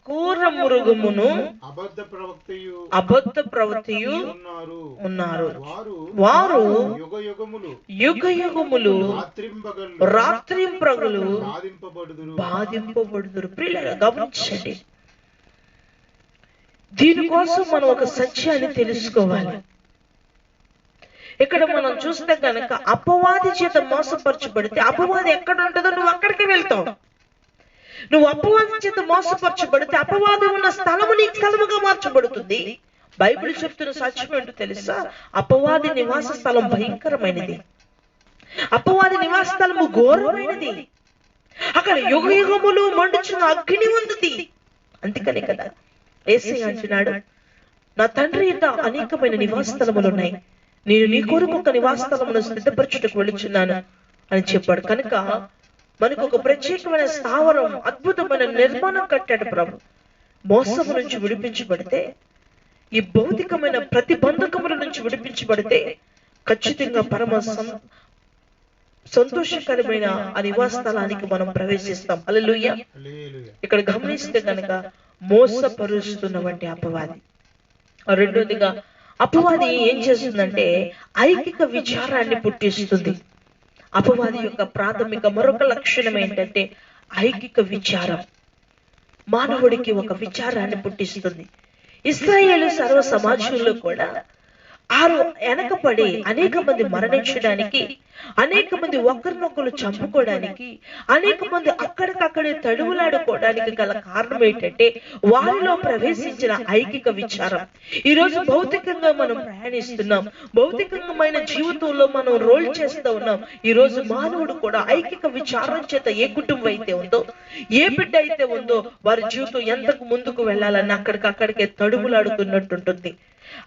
క్రూర మృగమును అబద్ధ ప్రవక్తయు ఉన్నారు. వారు యుగయుగములు రాత్రింపగలు బాధింపబడుదురు. ప్రియులారా, గమనించండి. దీనికోసం మనం ఒక సత్యాన్ని తెలుసుకోవాలి. ఇక్కడ మనం చూస్తే కనుక అపవాది చేత మోసపరచబడితే అపవాది ఎక్కడ ఉంటుందో నువ్వు అక్కడికి వెళ్తావు. నువ్వు అపవాది చేత మోసపరచబడితే అపవాది ఉన్న స్థలము నీ స్థలముగా మార్చబడుతుంది. బైబిల్ చెప్తున్న సత్యం ఏంటో తెలుసా? అపవాది నివాస స్థలం భయంకరమైనది. అపవాది నివాస స్థలము ఘోరమైనది. అక్కడ యుగయుగములు మండుచున్న అగ్ని ఉంది. అందుకనే కదా యేసయ్య అంటున్నాడు, నా తండ్రి ఇంత అనేకమైన నివాస స్థలములు ఉన్నాయి, నేను నీ కొరకు ఒక నివాస స్థలమును సిద్ధపరచుటకు వెళుచున్నాను అని చెప్పాడు. కనుక మనకు ఒక ప్రత్యేకమైన స్థావరం, అద్భుతమైన నిర్మాణం కట్టాడు ప్రభు. మోసము నుంచి విడిపించబడితే, ఈ భౌతికమైన ప్రతిబంధకముల నుంచి విడిపించబడితే ఖచ్చితంగా పరమ సంతోషకరమైన ఆ నివాస స్థలానికి మనం ప్రవేశిస్తాం. హల్లెలూయా. ఇక్కడ గమనిస్తే కనుక మోసపరుస్తున్నటువంటి అపవాది. రెండోదిగా అపవాది ఏం చేస్తుందంటే ఐకిక విచారాన్ని పుట్టిస్తుంది. అపవాది యొక్క ప్రాథమిక మరొక లక్షణం ఏంటంటే ఐకిక విచారం. మానవుడికి ఒక విచారాన్ని పుట్టిస్తుంది. ఇశ్రాయేలు సర్వ సమాజంలో కూడా వెనకపడి అనేక మంది మరణించడానికి, అనేక మంది ఒకరినొకరు చంపుకోవడానికి, అనేక మంది అక్కడికక్కడే తడువులాడుకోవడానికి గల కారణం ఏంటంటే వారిలో ప్రవేశించిన ఐకిక విచారం. ఈ రోజు భౌతికంగా మనం ప్రయాణిస్తున్నాం, భౌతికమైన జీవితంలో మనం రోల్ చేస్తూ ఉన్నాం. ఈ రోజు మానవుడు కూడా ఐకిక విచారం చేత ఏ కుటుంబం అయితే ఉందో, ఏ బిడ్డ అయితే ఉందో, వారి జీవితం ఎంతకు ముందుకు వెళ్ళాలని అక్కడికక్కడికే తడువులాడుతున్నట్టుంటుంది.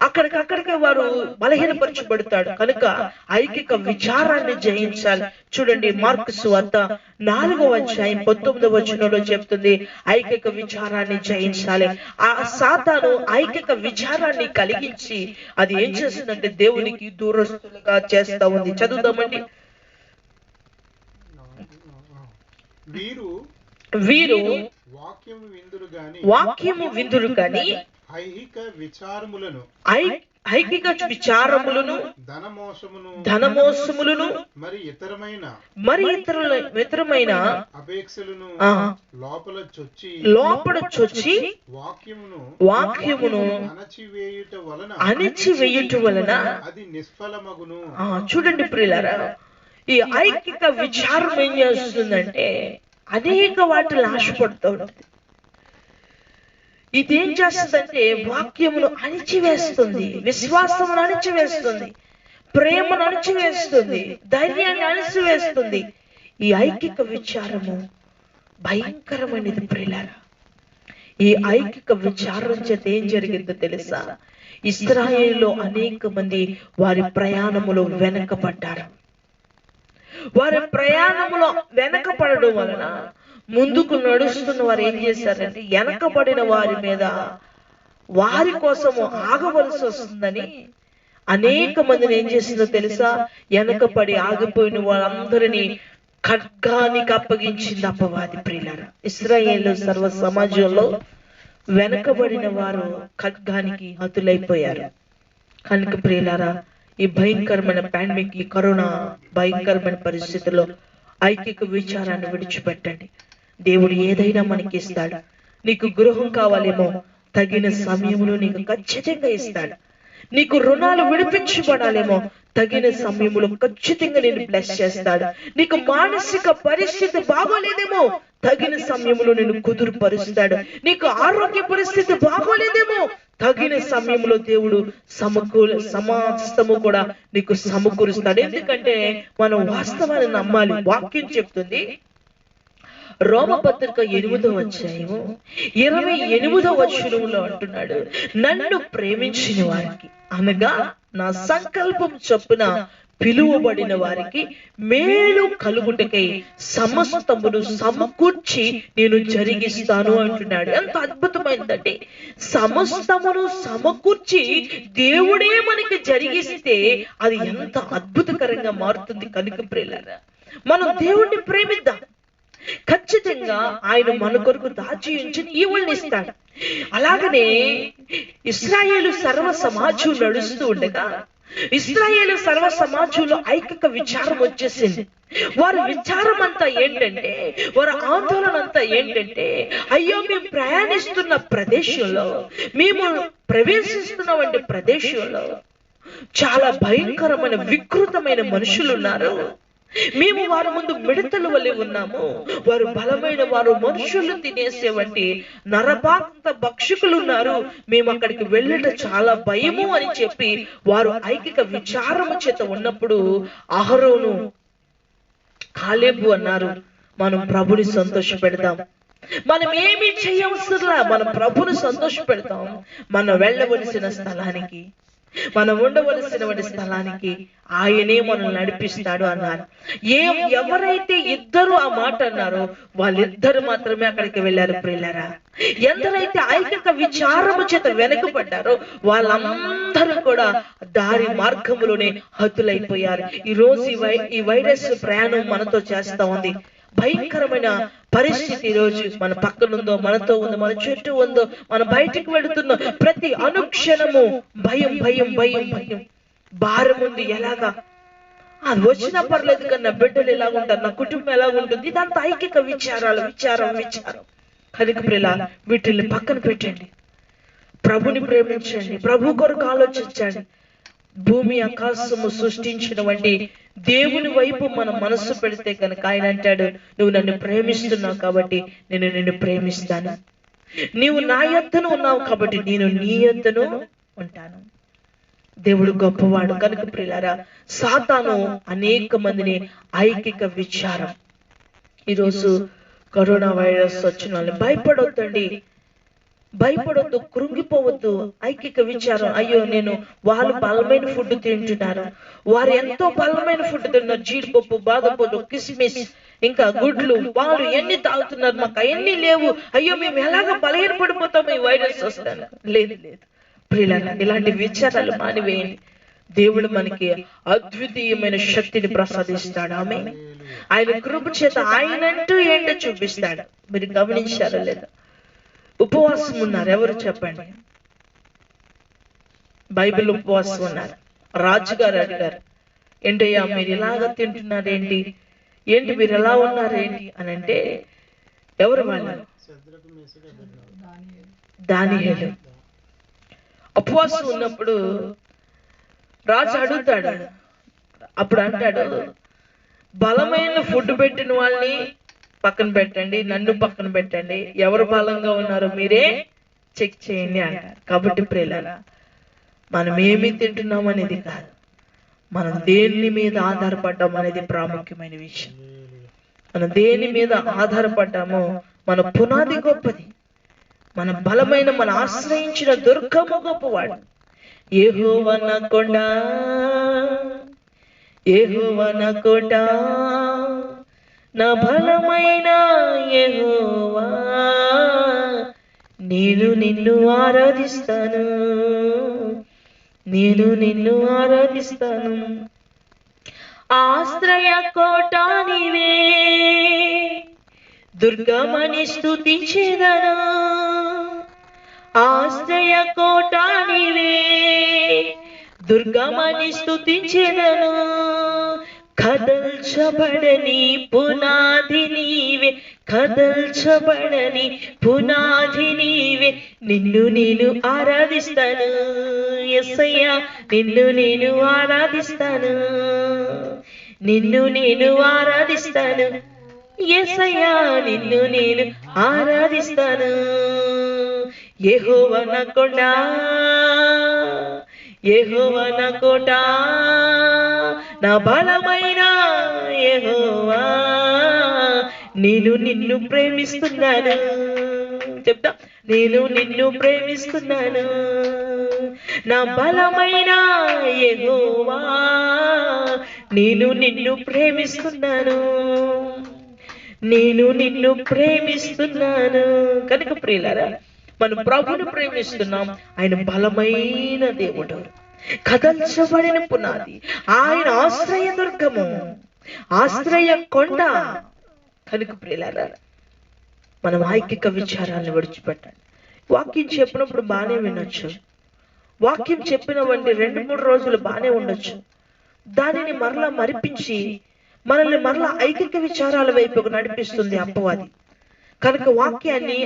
అక్కడికక్కడికే వారు బలహీనపరచబడతాడు. కనుక ఐకిక విచారాన్ని జయించాలి. చూడండి, మార్కు సువార్త 4వ అధ్యాయం 19వ వచనంలో చెప్తుంది, ఐకిక విచారాన్ని జయించాలి. ఆ సాతాను ఐకిక విచారాన్ని కలిగించి అది ఏం చేస్తుందంటే దేవునికి దూరస్తులుగా చేస్తా ఉంది. చదువుదామండి. వీరు వాక్యము విందురు గాని ఐకిక విచారములను ధనమోసములను మరి ఇతరమైన లోపల చొచ్చి వాక్యమును అణిచివేయుట వలన అది నిష్ఫలమగును. చూడండి ప్రియులారా, ఈ ఐకిక విచారం ఏం చేస్తుందంటే అనేక వాటిని ఆశపడుతూ ఉంటుంది. ఇదేం చేస్తుందంటే వాక్యమును అణిచివేస్తుంది, విశ్వాసమును అణిచివేస్తుంది, ప్రేమను అణిచివేస్తుంది, ధైర్యాన్ని అణిచివేస్తుంది. ఈ ఐకిక విచారము భయంకరమైనది ప్రియులారా. ఈ ఐకిక విచారం చేత ఏం జరిగిందో తెలుసా? ఇశ్రాయేలులో అనేక మంది వారి ప్రయాణములో వెనకబడ్డారు. వారి ప్రయాణములో వెనకపడడం వలన ముందుకు నడుస్తున్న వారు ఏం చేశారంటే వెనకబడిన వారి మీద వారి కోసము ఆగవలసి వస్తుందని అనేక మందిని ఏం చేసిందో తెలుసా? వెనకపడి ఆగిపోయిన వాళ్ళందరినీ ఖడ్గానికి అప్పగించింది అపవాది ప్రియులారా. ఇశ్రాయేలు సర్వ సమాజంలో వెనకబడిన వారు ఖడ్గానికి హతులైపోయారు. కనుక ప్రియులారా, ఈ భయంకరమైన పాండమిక్, ఈ కరోనా భయంకరమైన పరిస్థితుల్లో ఐకిక విచారాన్ని విడిచిపెట్టండి. దేవుడు ఏదైనా మనకి ఇస్తాడు. నీకు గృహం కావాలేమో, తగిన సమయంలో నీకు ఖచ్చితంగా ఇస్తాడు. నీకు రుణాలు విడిపించబడాలేమో, తగిన సమయంలో ఖచ్చితంగా నేను బ్లెస్ చేస్తాడు. నీకు మానసిక పరిస్థితి బాగోలేదేమో, తగిన సమయంలో నేను కుదురుపరుస్తాడు. నీకు ఆరోగ్య పరిస్థితి బాగోలేదేమో, తగిన సమయంలో దేవుడు సమస్తము కూడా నీకు సమకూరుస్తాడు. ఎందుకంటే మనం వాస్తవాన్ని నమ్మాలి. వాక్యం చెప్తుంది, రోమపత్రిక 8వ అధ్యాయము 28వ వచనంలో అంటున్నాడు, నన్ను ప్రేమించిన వారికి అనగా నా సంకల్పం చొప్పున పిలువబడిన వారికి మేలు కలుగుటకై సమస్తమును సమకూర్చి నేను జరిగిస్తాను అంటున్నాడు. ఎంత అద్భుతమైందంటే, సమస్తమును సమకూర్చి దేవుడే మనకి జరిగిస్తే అది ఎంత అద్భుతకరంగా మారుతుంది. కనుక ప్రియులారా, మనం దేవుణ్ణి ప్రేమిద్దాం. ఖచ్చితంగా ఆయన మన కొరకు దాచి ఉంచిన ఈవుల్ని ఇస్తాడు. అలాగనే ఇశ్రాయేలు సర్వ సమాజం నడుస్తూ ఉండగా ఇశ్రాయేలు సర్వ సమాజంలో ఐకిక విచారం వచ్చేసింది. వారి విచారం అంతా ఏంటంటే, వారి ఆందోళన అంతా ఏంటంటే, అయ్యో మేము ప్రయాణిస్తున్న ప్రదేశంలో, మేము ప్రవేశిస్తున్నటువంటి ప్రదేశంలో చాలా భయంకరమైన వికృతమైన మనుషులు ఉన్నారు. మేము వారి ముందు మిడతల వలె ఉన్నాము. వారు బలమైన వారు, మనుషులు తినేసేవంటి నరపాంత భక్షకులు ఉన్నారు. మేము అక్కడికి వెళ్ళడం చాలా భయము అని చెప్పి వారు ఐకిక విచారము చేత ఉన్నప్పుడు అహరోను, కాలేబు అన్నారు, మనం ప్రభుని సంతోష పెడదాం. మనం ఏమి చేయవసరంలా, మనం ప్రభుని సంతోష పెడతాం. మనం వెళ్ళవలసిన స్థలానికి, మనం ఉండవలసినటువంటి స్థలానికి ఆయనే మనల్ని నడిపిస్తాడు అన్నారు. ఎవరైతే ఇద్దరు ఆ మాట అన్నారో వాళ్ళిద్దరు మాత్రమే అక్కడికి వెళ్ళారు ప్రియులారా. ఎందరైతే ఐకిక విచారము చేత వెనకబడ్డారో వాళ్ళందరూ కూడా దారి మార్గములోనే హతులైపోయారు. ఈ రోజు ఈ వైరస్ ప్రయాణం మనతో చేస్తా ఉంది. భయంకరమైన పరిస్థితి ఈ రోజు మన పక్కనుందో, మనతో ఉందో, మన చుట్టూ ఉందో, మనం బయటికి వెళుతున్న ప్రతి అనుక్షణము భయం భయం భయం భయం భారం ఉంది. ఎలాగా అది వచ్చినా పర్లేదు కానీ నా బిడ్డలు ఎలాగుంటారు, నా కుటుంబం ఎలాగుంటుంది, ఇదంతా ఐకిక విచారాలు, విచారం విచారం. కనుక ప్రియులారా, వీటిని పక్కన పెట్టండి, ప్రభుని ప్రేమించండి, ప్రభు కొరకు ఆలోచించండి. భూమి ఆకాశము సృష్టించినటువంటి దేవుని వైపు మన మనస్సు పెడితే కనుక ఆయన అంటాడు, నువ్వు నన్ను ప్రేమిస్తున్నావు కాబట్టి నేను నిన్ను ప్రేమిస్తాను. నీవు నా యొద్దను ఉన్నావు కాబట్టి నేను నీ యొద్దను ఉంటాను. దేవుడు గొప్పవాడు. కనుక ప్రియులారా, సాతాను అనేక మందిని ఐకిక విచారం. ఈరోజు కరోనా వైరస్ వచ్చిన వాళ్ళని భయపడొద్దండి, భయపడొద్దు, కృంగిపోవద్దు. ఐకిక విచారం, అయ్యో నేను వాళ్ళు బలమైన ఫుడ్ తింటున్నారు, వారు ఎంతో బలమైన ఫుడ్ తిన్నారు, జీడిపప్పు, బాదపప్పు, కిస్మిస్, ఇంకా గుడ్లు, వాళ్ళు ఎన్ని తాగుతున్నారు, మాకు అవన్నీ లేవు, అయ్యో మేము ఎలాగ బలహీనపడిపోతాం ఈ వైరస్ వస్తాను. లేదు లేదు ప్రియులారా, ఇలాంటి విచారాలు మానివేయండి. దేవుడు మనకి అద్వితీయమైన శక్తిని ప్రసాదిస్తాడు. ఆమె ఆయన కృప చేత ఆయనంటూ ఏంటో చూపిస్తాడు. మీరు గమనించారా లేదా? ఉపవాసం ఉన్నారు ఎవరు చెప్పండి? బైబిల్ ఉపవాసం ఉన్నారు. రాజుగారు అడిగారు, ఏంటయ్యా మీరు ఇలాగ తింటున్నారేంటి, ఏంటి మీరు ఎలా ఉన్నారేంటి అని అంటే, ఎవరు వాళ్ళు? దానియేలు. ఉపవాసం ఉన్నప్పుడు రాజు అడుగుతాడు. అప్పుడు అంటాడు, బలమైన ఫుడ్ పెట్టిన వాళ్ళని పక్కన పెట్టండి, నన్ను పక్కన పెట్టండి, ఎవరు బలంగా ఉన్నారో మీరే చెక్ చేయండి అంటారు. కాబట్టి ప్రియులారా, మనం ఏమి తింటున్నాం అనేది కాదు, మనం దేని మీద ఆధారపడ్డాం అనేది ప్రాముఖ్యమైన విషయం. మనం దేని మీద ఆధారపడ్డామో మన పునాది గొప్పది, మన బలమైన, మన ఆశ్రయించిన దుర్గము గొప్పవాడు. యెహోవా నా కొండ, యెహోవా నా కోట, నా బలమైన యెహోవా, నేను నిన్ను ఆరాధిస్తాను, నేను నిన్ను ఆరాధిస్తాను. ఆశ్రయ కోట నీవే, దుర్గమని స్తుతించెదను. ఆశ్రయ కోట నీవే, దుర్గమని స్తుతించెదను. కదల్చబడని పునాది నీవే, కదల్చబడని పునాది నీవే, నిన్ను నేను ఆరాధిస్తాను. యేసయ్యా, నిన్ను నేను ఆరాధిస్తాను, నిన్ను నేను ఆరాధిస్తాను. యేసయ్యా, నిన్ను నేను ఆరాధిస్తాను. యెహోవా నా కొండ, యెహోవా నా కోట, నా బలమైన యెహోవా, నేను నిన్ను ప్రేమిస్తున్నాను. చెప్తా, నేను నిన్ను ప్రేమిస్తున్నాను. నా బలమైన యెహోవా, నేను నిన్ను ప్రేమిస్తున్నాను, నేను నిన్ను ప్రేమిస్తున్నాను. కనుక ప్రియులారా, మనం ప్రభువును ప్రేమిస్తున్నాం. ఆయన బలమైన దేవుడు, కదల్చబడిన పునాది, ఆయన ఆశ్రయ దుర్గము, ఆశ్రయ కొండ. కనుక ప్రియులారా, మనం ఐకిక విచారాలను విడిచిపెట్టాలి. వాక్యం చెప్పినప్పుడు బాగానే వినొచ్చు, వాక్యం చెప్పిన వంటి 2-3 రోజులు బాగానే ఉండొచ్చు. దానిని మరలా మరిపించి మనల్ని మరలా ఐకిక విచారాల వైపుకు నడిపిస్తుంది అపవాది. కనుక వాక్యాన్ని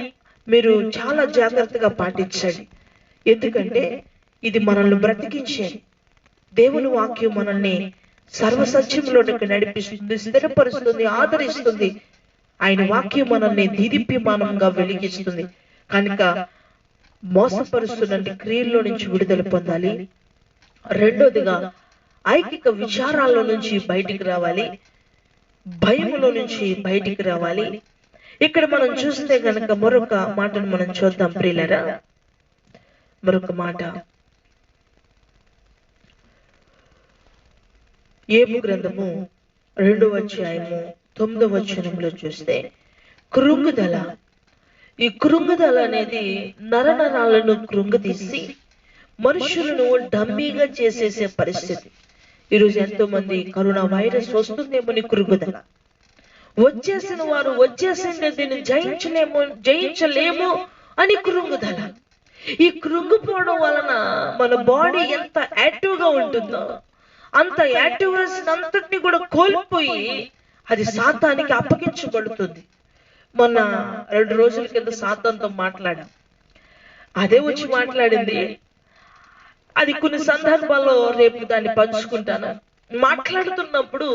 మీరు చాలా జాగ్రత్తగా పాటించండి. ఎందుకంటే ఇది మనల్ని బ్రతికించేది. దేవుని వాక్యం మనల్ని సర్వసత్యంలోకి నడిపిస్తుంది, స్థిరపరుస్తుంది, ఆదరిస్తుంది. ఆయన వాక్యం మనల్ని దీదీప్యమానంగా వెలిగిస్తుంది. కనుక మోసపరుస్తున్న క్రియల్లో నుంచి విడుదల పొందాలి. రెండోదిగా ఐకిక విచారాల నుంచి బయటికి రావాలి, భయములో నుంచి బయటికి రావాలి. ఇక్కడ మనం చూస్తే గనక మరొక మాటను మనం చూద్దాం ప్రియులారా. మరొక మాట యోబు గ్రంథము 2వ అధ్యాయము 9వ వచనంలో చూస్తే, కృంగుదల. ఈ కృంగుదల అనేది నరనరాలను కృంగతీసి మనుషులను డమ్మీగా చేసేసే పరిస్థితి. ఈరోజు ఎంతో మంది కరోనా వైరస్ వస్తుందేమని కృంగుదల, వచ్చేసిన వారు వచ్చేసిందే దీన్ని జయించలేము అని కృంగుదల. ఈ కృంగిపోవడం వలన మన బాడీ ఎంత యాక్టివ్ గా ఉంటుందో అంత యాక్టివ్నెస్ అంతటిని కూడా కోల్పోయి అది సాతానికి అప్పగించబడుతుంది. మొన్న 2 రోజుల కింద సాతాన్తో మాట్లాడాం. అదే వచ్చి మాట్లాడింది. అది కొన్ని సందర్భాల్లో రేపు దాన్ని పంచుకుంటాను. మాట్లాడుతున్నప్పుడు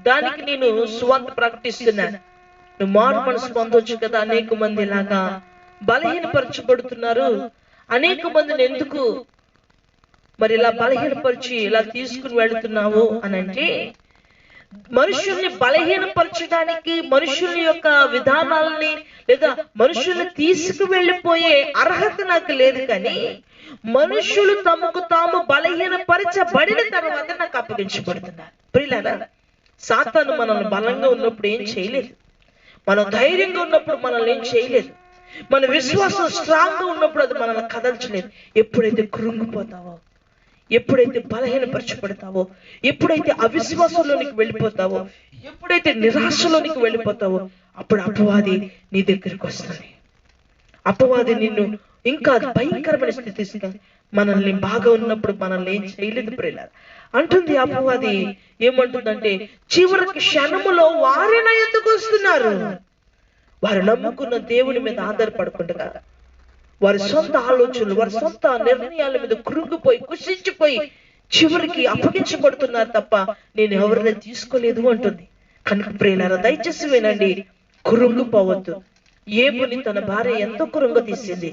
దానికి నేను సువార్త ప్రకటిస్తున్నాను. నువ్వు మారు మనసు పొందొచ్చు కదా, అనేక మంది ఇలాగా బలహీనపరచబడుతున్నారు, అనేక మందిని ఎందుకు మరి ఇలా బలహీనపరిచి ఇలా తీసుకుని వెళుతున్నావు అని అంటే, మనుషుల్ని బలహీనపరచడానికి మనుషుల యొక్క విధానాలని లేదా మనుషుల్ని తీసుకువెళ్ళిపోయే అర్హత నాకు లేదు, కానీ మనుషులు తమకు తాము బలహీనపరచబడిన తర్వాత నాకు అప్పగించబడుతున్నారు. ప్రియులారా, సాతాను మనల్ని బలంగా ఉన్నప్పుడు ఏం చేయలేదు, మనం ధైర్యంగా ఉన్నప్పుడు మనల్ని ఏం చేయలేదు, మన విశ్వాసం స్ట్రాంగ్ గా ఉన్నప్పుడు అది మనల్ని కదల్చలేదు. ఎప్పుడైతే కృంగిపోతావో, ఎప్పుడైతే బలహీనపరచబడతావో, ఎప్పుడైతే అవిశ్వాసంలోనికి వెళ్ళిపోతావో, ఎప్పుడైతే నిరాశలోనికి వెళ్ళిపోతావో, అప్పుడు అపవాది నీ దగ్గరికి వస్తుంది. అపవాది నిన్ను ఇంకా భయంకరమైన స్థితి, మనల్ని బాగా ఉన్నప్పుడు మనల్ని ఏం చేయలేదు ప్రియులారా అంటుంది అపవాది. ఏమంటుందంటే, చివరికి క్షణములో వారిన ఎందుకు వస్తున్నారు, వారు నమ్ముకున్న దేవుని మీద ఆధారపడకుండా వారి సొంత ఆలోచనలు, వారి సొంత నిర్ణయాల మీద కృంగిపోయి కుషించిపోయి చివరికి అప్పగించబడుతున్నారు తప్ప నేను ఎవరిని తీసుకోలేదు అంటుంది. కనుక ప్రియులారా దయచేసి వినండి, కురుంగిపోవద్దు. ఏబుని తన భార్య ఎంతో కురుంగ తీసింది,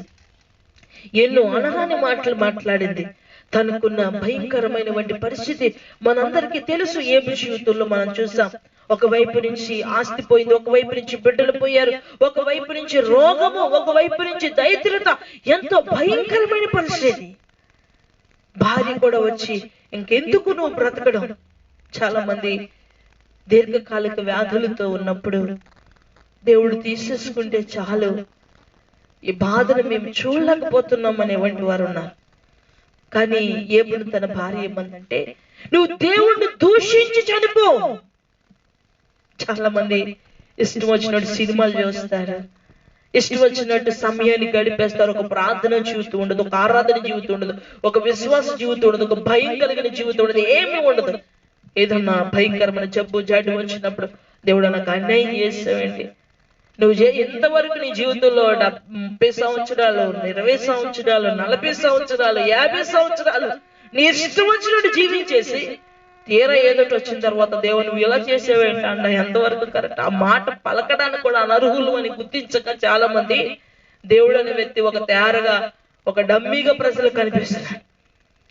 ఎన్నో అనహాని మాటలు మాట్లాడింది. తనకున్న భయంకరమైనటువంటి పరిస్థితి మనందరికీ తెలుసు. ఏబు జీవితంలో మనం చూసాం. ఒకవైపు నుంచి ఆస్తి పోయింది, ఒకవైపు నుంచి బిడ్డలు పోయారు, ఒకవైపు నుంచి రోగము, ఒకవైపు నుంచి దరిద్రత, ఎంతో భయంకరమైన పరిస్థితి. భార్య కూడా వచ్చి ఇంకెందుకు నువ్వు బ్రతకడం. చాలా మంది దీర్ఘకాలిక వ్యాధులతో ఉన్నప్పుడు దేవుడు తీసేసుకుంటే చాలు, ఈ బాధను మేము చూడలేకపోతున్నాం అనేటువంటి వారు ఉన్నారు. కానీ ఏబును తన భార్య ఏమందంటే, నువ్వు దేవుణ్ణి దూషించి చనిపో. చాలా మంది ఇష్టం వచ్చినట్టు సినిమాలు చూస్తారు, ఇష్టం వచ్చినట్టు సమయాన్ని గడిపేస్తారు. ఒక ప్రార్థన జీవితం ఉండదు, ఒక ఆరాధన జీవితం ఉండదు, ఒక విశ్వాస జీవితం ఉండదు, ఒక భయం కలిగిన జీవితం ఉండదు, ఏమీ ఉండదు. ఏదన్నా భయంకరమైన జబ్బు జాడి వచ్చినప్పుడు, దేవుడు నాకు అన్యాయం చేసావేంటి, నువ్వు ఎంతవరకు నీ జీవితంలో 30 సంవత్సరాలు, 20 సంవత్సరాలు, 40 సంవత్సరాలు, 50 సంవత్సరాలు నీ ఇష్టం వచ్చినట్టు జీవించేసి తీరా ఏదోటి వచ్చిన తర్వాత దేవుడు నువ్వు ఇలా చేసేవేంటి అన్న ఎంతవరకు కరెక్ట్? ఆ మాట పలకడానికి కూడా అనర్హులు అని గుర్తించక చాలా మంది దేవుడు అనే వ్యక్తి ఒక తయారుగా, ఒక డమ్మీగా ప్రజలు కనిపిస్తున్నాడు.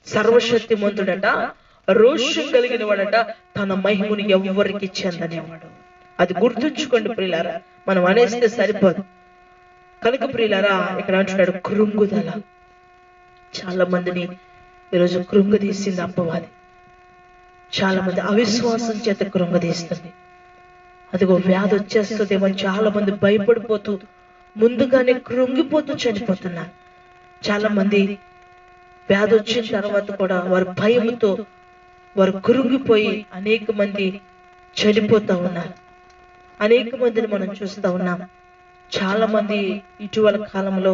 సర్వశక్తిమంతుడట, రోషం కలిగిన వాడట, తన మహిమని ఎవరికి చెందనేవాడు. అది గుర్తుంచుకోండి ప్రియులారా, మనం అనేస్తే సరిపోదు. కనుక ప్రియులారా ఇక్కడ అంటున్నాడు కృంగుదల. చాలా మందిని ఈరోజు కృంగదీసింది అపవాది. చాలా మంది అవిశ్వాసం చేత కృంగదీస్తుంది. అదిగో వ్యాధి వచ్చేస్తుందేమో చాలా మంది భయపడిపోతూ ముందుగానే కృంగిపోతూ చనిపోతున్నారు. చాలా మంది వ్యాధి వచ్చిన తర్వాత కూడా వారి భయంతో వారు కృంగిపోయి అనేక మంది చనిపోతా ఉన్నారు. అనేక మందిని మనం చూస్తా ఉన్నాం. చాలా మంది ఇటీవల కాలంలో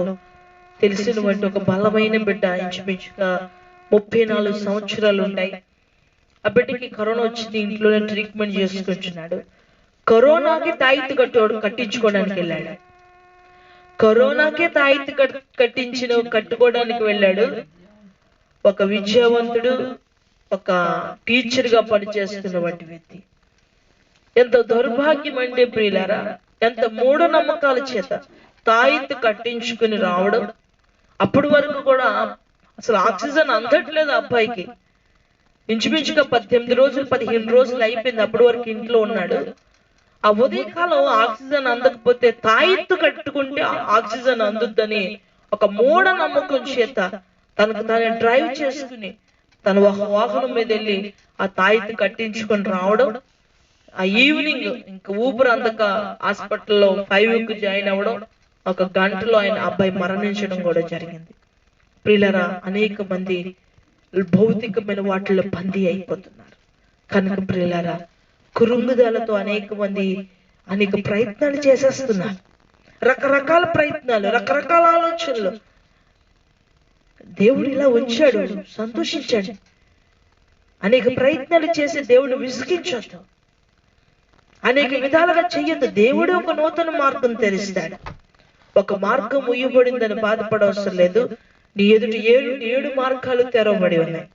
తెలిసినటువంటి ఒక బలమైన బిడ్డ, ఇంచుమించుగా 34 సంవత్సరాలు ఉంటాయి. ఆ బిడ్డకి కరోనా వచ్చింది, ఇంట్లోనే ట్రీట్మెంట్ చేసుకుంటున్నాడు. కరోనాకి తాయితు కట్టించుకోవడానికి వెళ్ళాడు. కరోనాకే తాయితు కట్టుకోవడానికి వెళ్ళాడు. ఒక విద్యావంతుడు, ఒక టీచర్ గా పనిచేస్తున్నటువంటి వ్యక్తి. ఎంత దౌర్భాగ్యం అంటే ప్రియులారా, ఎంత మూఢనమ్మకాల చేత తాయిత్తు కట్టించుకుని రావడం. అప్పటి వరకు కూడా అసలు ఆక్సిజన్ అందట్లేదు అబ్బాయికి. ఇంచుమించుగా 18 రోజులు 15 రోజులు అయిపోయింది. అప్పటి వరకు ఇంట్లో ఉన్నాడు. ఆ ఉదయకాలం ఆక్సిజన్ అందకపోతే తాయిత్తు కట్టుకుంటే ఆక్సిజన్ అందుద్దని ఒక మూఢనమ్మకం చేత తనకు తాను డ్రైవ్ చేసుకుని తన వాహనం మీద వెళ్ళి ఆ తాయిత్తు కట్టించుకొని రావడం. ఆ ఈవినింగ్ ఇంకా ఊపిరి అందక హాస్పిటల్లో 5కి జాయిన్ అవ్వడం. 1 గంటలో ఆయన అబ్బాయి మరణించడం కూడా జరిగింది. ప్రియులారా, అనేక మంది భౌతికమైన వాటిలో బందీ అయిపోతున్నారు. కనుక ప్రియులారా, కురుంగుదలతో అనేక మంది అనేక ప్రయత్నాలు చేసేస్తున్నారు. రకరకాల ప్రయత్నాలు, రకరకాల ఆలోచనలు. దేవుడు ఇలా ఉంచాడు, సంతోషించండి. అనేక ప్రయత్నాలు చేసి దేవుడు విసిగించొద్దు, అనేక విధాలుగా చెయ్యొద్దు. దేవుడు ఒక నూతన మార్గం తెరిస్తాడు. ఒక మార్గం ముయ్యబడిందని బాధపడవసరం లేదు. నీ ఎదుటి 7 మార్గాలు తెరవబడి ఉన్నాయి.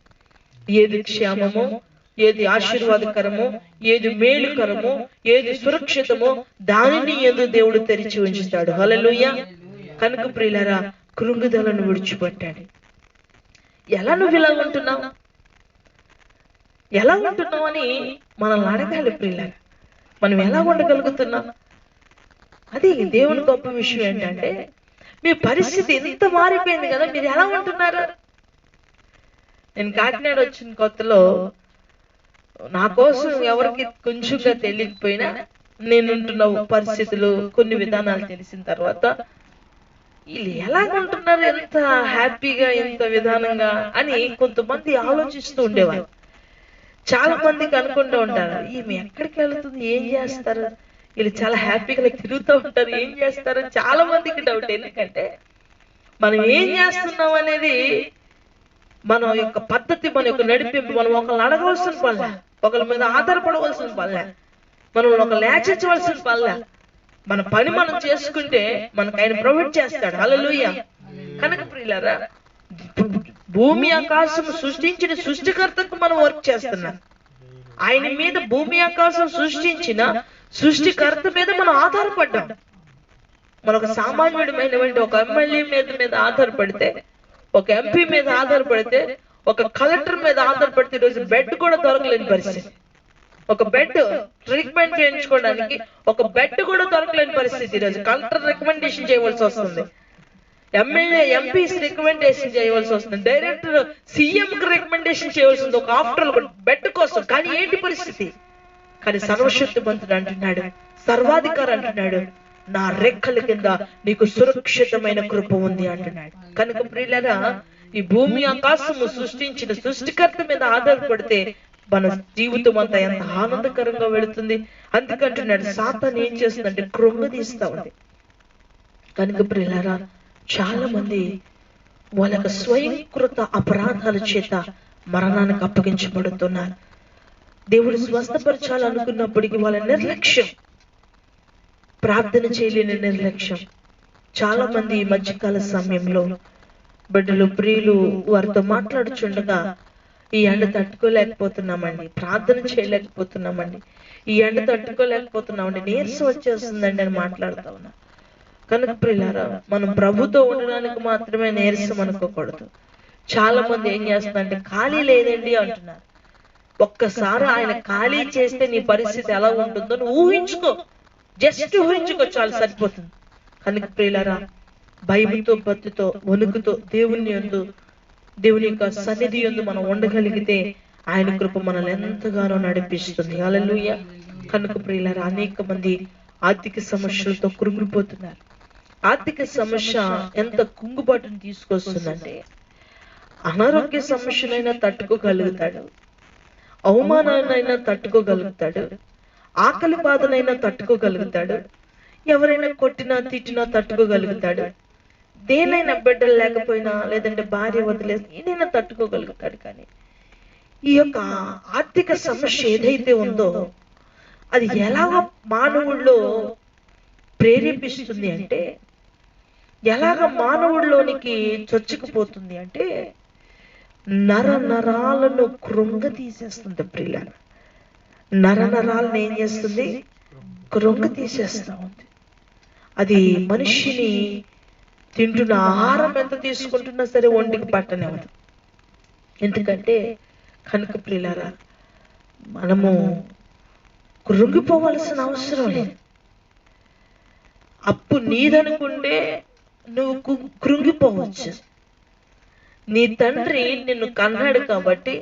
ఏది క్షేమమో, ఏది ఆశీర్వాదకరమో, ఏది మేలుకరమో, ఏది సురక్షితమో దానిని ఎందు దేవుడు తెరిచి ఉంచుతాడు. హల్లెలూయా. కనుక ప్రియులారా, కృంగుదలను విడిచిపెట్టాడు. ఎలా నువ్వు ఇలా ఉంటున్నావు, ఎలా ఉంటున్నావు అని మనల్ని అడగాలి ప్రియులారా. మనం ఎలా ఉండగలుగుతున్నాం? అది దేవుని గొప్ప విషయం ఏంటంటే, మీ పరిస్థితి ఎంత మారిపోయింది కదా, మీరు ఎలా ఉంటున్నారు? నేను కాకినాడ వచ్చిన కొత్తలో నా కోసం ఎవరికి కొంచెంగా తెలియకపోయినా నేనుంటున్న పరిస్థితులు, కొన్ని విధానాలు తెలిసిన తర్వాత వీళ్ళు ఎలా ఉంటున్నారు, ఎంత హ్యాపీగా, ఎంత విధానంగా అని కొంతమంది ఆలోచిస్తూ ఉండేవారు. చాలా మందికి అనుకుంటూ ఉంటారు, ఈమె ఎక్కడికి వెళ్తుంది, ఏం చేస్తారు, వీళ్ళు చాలా హ్యాపీగా తిరుగుతూ ఉంటారు, ఏం చేస్తారు. చాలా మందికి డౌట్. ఎందుకంటే మనం ఏం చేస్తున్నాం అనేది, మన యొక్క పద్ధతి, మన యొక్క నడిపింపు, మనం ఒకరిని అడగవలసిన పనిలే, ఒకరి మీద ఆధారపడవలసిన పనిలే, మనం ఒకరిని యాచించవలసిన పనిలే. మన పని మనం చేసుకుంటే మనకు ఆయన ప్రొవైడ్ చేస్తాడు. హల్లెలూయా. కనుక ప్రియులారా, భూమి ఆకాశం సృష్టించిన సృష్టికర్తకు మనం వర్క్ చేస్తున్నాం. ఆయన మీద భూమి ఆకాశం సృష్టించిన సృష్టికర్త మీద మనం ఆధారపడ్డాం. మనకు సామాన్యుడమైనటువంటి ఒక ఎమ్మెల్యే మీద ఆధారపడితే, ఒక ఎంపీ మీద ఆధారపడితే, ఒక కలెక్టర్ మీద ఆధారపడితే ఈరోజు బెడ్ కూడా దొరకలేని పరిస్థితి. ఒక బెడ్ ట్రీట్మెంట్ చేయించుకోవడానికి ఒక బెడ్ కూడా దొరకలేని పరిస్థితి. ఈరోజు కలెక్టర్ రికమెండేషన్ చేయవలసి వస్తుంది, ఎమ్మెల్యే ఎంపీస్ రికమెండేషన్ చేయవలసి వస్తుంది, డైరెక్టర్ సీఎం కి రికమెండేషన్ చేయవలసి ఉంది ఒక ఆఫ్టర్ బెడ్ కోసం. కానీ ఏంటి పరిస్థితి? కానీ సర్వశక్తిమంతుడు అంటున్నాడు, సర్వాధికారి అంటున్నాడు, నా రెక్కల కింద నీకు సురక్షితమైన కృప ఉంది అంటున్నాడు. కనుక ప్రియులారా, ఈ భూమి ఆకాశము సృష్టించిన సృష్టికర్త మీద ఆధారపడితే మన జీవితం అంతా ఎంత ఆనందకరంగా వెళుతుంది. అందుకంటున్నాడు, సాతాను ఏం చేస్తుందంటే కృంగదీస్తా ఉంది. కనుక ప్రియులారా, చాలా మంది వాళ్ళ యొక్క స్వయంకృత అపరాధాల చేత మరణానికి అప్పగించబడుతున్నారు. దేవుడు స్వస్థపరచాలనుకున్నప్పటికీ వాళ్ళ నిర్లక్ష్యం, ప్రార్థన చేయలేని నిర్లక్ష్యం. చాలా మంది ఈ మధ్యకాల సమయంలో బిడ్డలు, ప్రియులు వారితో మాట్లాడుచుండగా, ఈ ఎండ తట్టుకోలేకపోతున్నామండి, ప్రార్థన చేయలేకపోతున్నామండి, ఈ ఎండ తట్టుకోలేకపోతున్నామండి, నీరసం వచ్చేస్తుందండి అని మాట్లాడుతా ఉన్నా. కనుక ప్రియులారా, మనం ప్రభుతో ఉండడానికి మాత్రమే నీరసం అనుకోకూడదు. చాలా మంది ఏం చేస్తున్నారంటే ఖాళీ లేదండి అంటున్నారు. ఒక్కసారి ఆయన ఖాళీ చేస్తే నీ పరిస్థితి ఎలా ఉంటుందో నువ్వు ఊహించుకో, జస్ట్ ఊహించుకో, చాలా సరిపోతుంది. కనుక ప్రియులారా, భయముతో, భక్తితో, వణుకుతో దేవుని యొక్క సన్నిధి యందు మనం ఉండగలిగితే ఆయన కృప మనల్ని ఎంతగానో నడిపిస్తుంది. హల్లెలూయా. కనుక ప్రియులారా, అనేక మంది ఆర్థిక సమస్యలతో కృంగిపోతున్నారు. ఆర్థిక సమస్య ఎంత కుంగుబాటును తీసుకొస్తుందంటే, అనారోగ్య సమస్యనైనా తట్టుకోగలుగుతాడు, అవమానాన్నైనా తట్టుకోగలుగుతాడు, ఆకలి బాధనైనా తట్టుకోగలుగుతాడు, ఎవరైనా కొట్టినా తిట్టినా తట్టుకోగలుగుతాడు, దేనైనా బిడ్డలు లేకపోయినా, లేదంటే భార్య వదిలేసి ఏదైనా తట్టుకోగలుగుతాడు. కానీ ఈ యొక్క ఆర్థిక సమస్య ఏదైతే ఉందో అది ఎలాగ మానవుల్లో ప్రేరేపిస్తుంది అంటే, ఎలాగ మానవుల్లోనికి చొచ్చుకుపోతుంది అంటే, నరాలను కృంగ తీసేస్తుంది. ప్రియులారా, నరాలను ఏం చేస్తుంది? కృంగ తీసేస్తా ఉంది. అది మనిషిని తింటున్న ఆహారం ఎంత తీసుకుంటున్నా సరే ఒంటికి పట్టనివ్వదు. ఎందుకంటే కనుక ప్రియులారా, మనము కృంగిపోవలసిన అవసరం లేదు. అప్పు నీదనుకుంటే నువ్వు కృంగిపోవచ్చు. నీ తండ్రి నిన్ను కన్నాడు కాబట్టి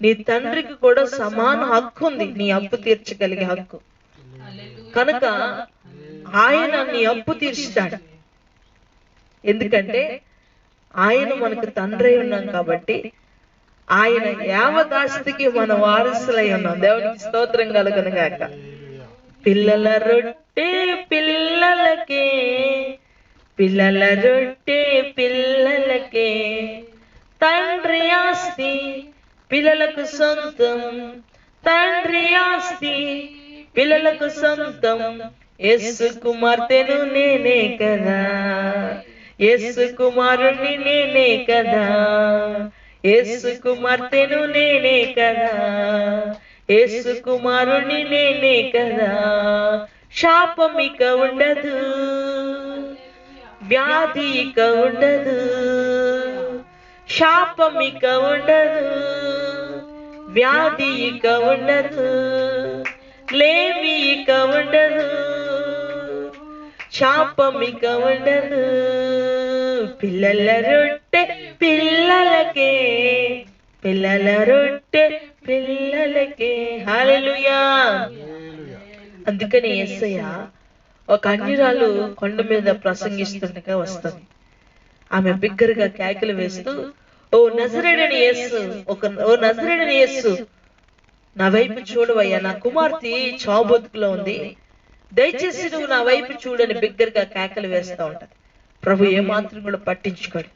నీ తండ్రికి కూడా సమాన హక్కు ఉంది, నీ అప్పు తీర్చగలిగే హక్కు. కనుక ఆయన నీ అప్పు తీర్చుతాడు. ఎందుకంటే ఆయన మనకు తండ్రి ఉన్నాం కాబట్టి ఆయన యావదాస్తికి మన వారసులై ఉన్నాం. దేవునికి స్తోత్రం కలుగును గాక. పిల్లల రొట్టె పిల్లలకే, పిల్లల రొట్టె పిల్లలకే, తండ్రి ఆస్తి పిల్లలకు సొంతం, తండ్రి ఆస్తి పిల్లలకు సొంతం. యేసు కుమార్తెను నేనే కదా, యేసు కుమారుణ్ణి నేనే కదా, యేసు కుమార్తెను నేనే కదా, యేసు కుమారుణ్ణి నేనే కదా. శాపం ఇక ఉండదు, వ్యాధి ఇక ఉండదు, శాపం ఇక ఉండదు, వ్యాధి ఇక ఉండదు, లేమి ఇక ఉండదు, శాపం ఇక ఉండదు. పిల్లల రొట్టె పిల్లలకే, పిల్లల రొట్టె పిల్లలకే. హల్లెలూయా. అందుకని యేసయ్య ఒక అన్యురాలు కొండ మీద ప్రసంగిస్తుండగా వస్తుంది. ఆమె బిగ్గరగా కేకలు వేస్తూ, ఓ నజరేయుడైన యేసు, ఓ నజరేయుడైన యేసు, నా వైపు చూడవయ్యా, నా కుమార్తె చావుబతుకులో ఉంది, దయచేసి నువ్వు నా వైపు చూడని బిగ్గరగా కేకలు వేస్తూ ఉంటది. ప్రభు ఏమాత్రం కూడా పట్టించుకోడు,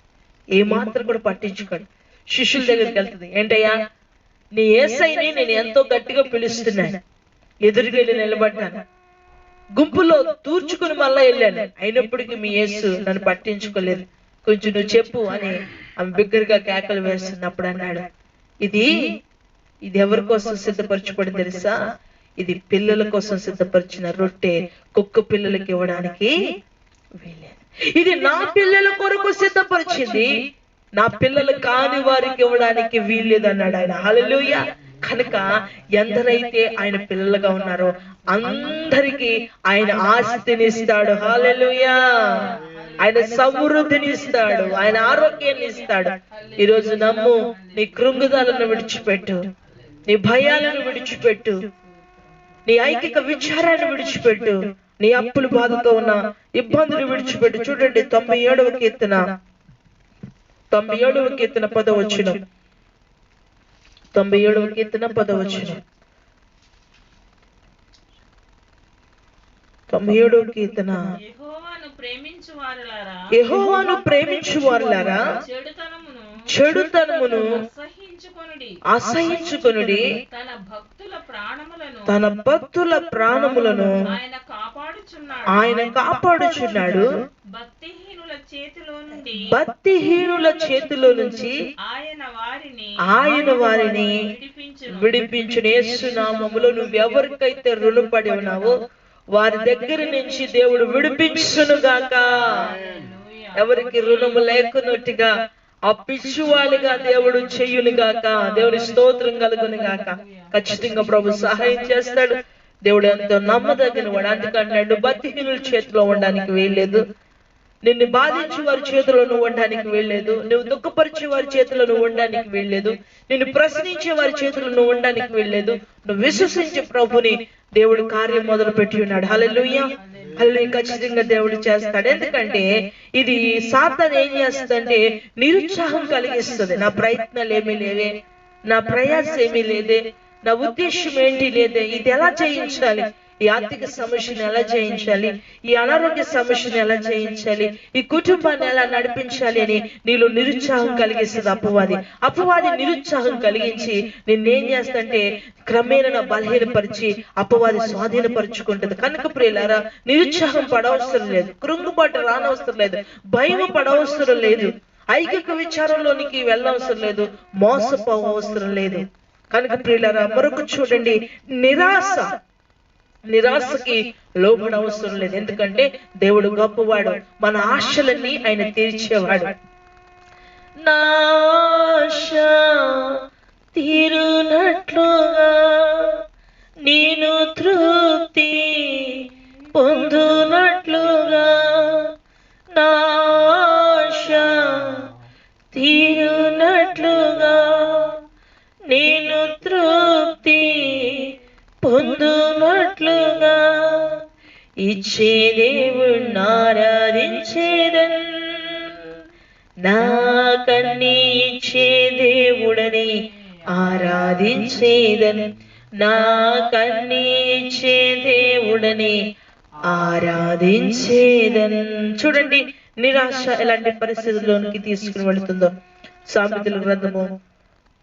ఏమాత్రం కూడా పట్టించుకోడు. శిష్యుల దగ్గరికి వెళ్తుంది. ఏంటయ్యా, నీ యేసయ్యని నేను ఎంతో గట్టిగా పిలుస్తున్నాను, ఎదురుకెళ్ళి నిలబడ్డాను, గుంపులో తూర్చుకుని మళ్ళా వెళ్ళాను, అయినప్పటికీ మీ యేసు నన్ను పట్టించుకోలేదు, కొంచెం నువ్వు చెప్పు అని ఆమె బిగ్గరగా కేకలు వేస్తున్నప్పుడు అన్నాడు, ఇది ఇది ఎవరి కోసం సిద్ధపరచబడి తెలుసా? ఇది పిల్లల కోసం సిద్ధపరిచిన రొట్టె, కుక్క పిల్లలకి ఇవ్వడానికి వీలేదు. ఇది నా పిల్లల కొరకు సిద్ధపరిచింది, నా పిల్లలు కాని వారికి ఇవ్వడానికి వీల్లేదు అన్నాడు ఆయన. హల్లెలూయా. కనుక ఎందరైతే ఆయన పిల్లలుగా ఉన్నారో అందరికీ ఆయన ఆస్తిని ఇస్తాడు. హల్లెలూయా. ఆయన సమృద్ధిని ఇస్తాడు, ఆయన ఆరోగ్యాన్ని ఇస్తాడు. ఈరోజు నమ్ము, నీ కృంగుదలను విడిచిపెట్టు, నీ భయాలను విడిచిపెట్టు, నీ ఐకిక విచారాన్ని విడిచిపెట్టు, నీ అప్పుల బాధతో ఉన్న ఇబ్బందులు విడిచిపెట్టు. చూడండి 97వ కీర్తన 10వ కీర్తన 10వ వచనం. 97వ కీర్తన 10వ వచనం. 97వ కీర్తన. యెహోవాను ప్రేమించువారులారా చెడుతనమును అసహించుకొనుడి, తన భక్తుల ప్రాణములను ఆయన కాపాడుచున్నాడు. భక్తిహీనుల చేతిలో నుంచి ఆయన వారిని విడిపించును. యేసు నామములో నువ్వెవరికైతే రుణపడి ఉన్నావో వారి దగ్గర నుంచి దేవుడు విడిపించును గాక. ఎవరికి రుణము లేకున్నట్టుగా అప్పిచ్చువాలిగా దేవుడు చెయ్యును గాక. దేవుని స్తోత్రం కలుగును గాక. ఖచ్చితంగా ప్రభు సహాయం చేస్తాడు. దేవుడు ఎంతో నమ్మదగిన వాడు. అందుకన్నాడు, భక్తిహీనుల చేతిలో ఉండడానికి వీల్లేదు, నిన్ను బాధించి వారి చేతిలో నువ్వు ఉండడానికి వీల్లేదు, నువ్వు దుఃఖపరిచే వారి చేతిలో నువ్వు ఉండడానికి వీల్లేదు, నిన్ను ప్రశ్నించే వారి చేతిలో నువ్వు ఉండడానికి వీల్లేదు. నువ్వు విశ్వసించే ప్రభుని దేవుడు కార్యం మొదలు పెట్టి ఉన్నాడు. హల్లెలూయా. హల్లెలూయా. ఖచ్చితంగా దేవుడు చేస్తాడు. ఎందుకంటే ఇది సాతాను ఏం చేస్తుందంటే నిరుత్సాహం కలిగిస్తుంది. నా ప్రయత్నాలు ఏమీ లేవే, నా ప్రయాస ఏమీ లేదే, నా ఉద్దేశం ఏంటి లేదే, ఇది ఎలా జయించాలి, ఈ ఆర్థిక సమస్యను ఎలా జయించాలి, ఈ అనారోగ్య సమస్యను ఎలా జయించాలి, ఈ కుటుంబాన్ని ఎలా నడిపించాలి అని నీలో నిరుత్సాహం కలిగిస్తుంది అపవాది నిరుత్సాహం కలిగించి నిన్నేం చేస్తంటే క్రమేణా బలహీనపరిచి అపవాది స్వాధీనపరుచుకుంటుంది. కనుక ప్రియులారా, నిరుత్సాహం పడవసరం లేదు, కృంగుబాటు రానవసరం లేదు, భయం పడవసరం లేదు, ఐకిక విచారంలోనికి వెళ్ళవసరం లేదు, మోసపోవసరం లేదు. కనుక ప్రియులారా, మరొక చూడండి, నిరాశకి లోబడ అవసరం లేదు. ఎందుకంటే దేవుడు గొప్పవాడు, మన ఆశలన్నీ ఆయన తీర్చేవాడు. నా ఆశ తీరునట్లుగా నేను తృప్తి పొందునట్లుగా, నా ఆశ తీరునట్లుగా నేను తృప్తి పొందునట్లుగా ఇచ్చే దేవుణ్ణి ఆరాధించేదన్, నా కన్నీ ఇచ్చే దేవుడని ఆరాధించేదన్, నా కన్నీ ఇచ్చే దేవుడని ఆరాధించేదన్. చూడండి, నిరాశ ఎలాంటి పరిస్థితుల్లోనికి తీసుకుని వెళుతుందో. సామెతల గ్రంథము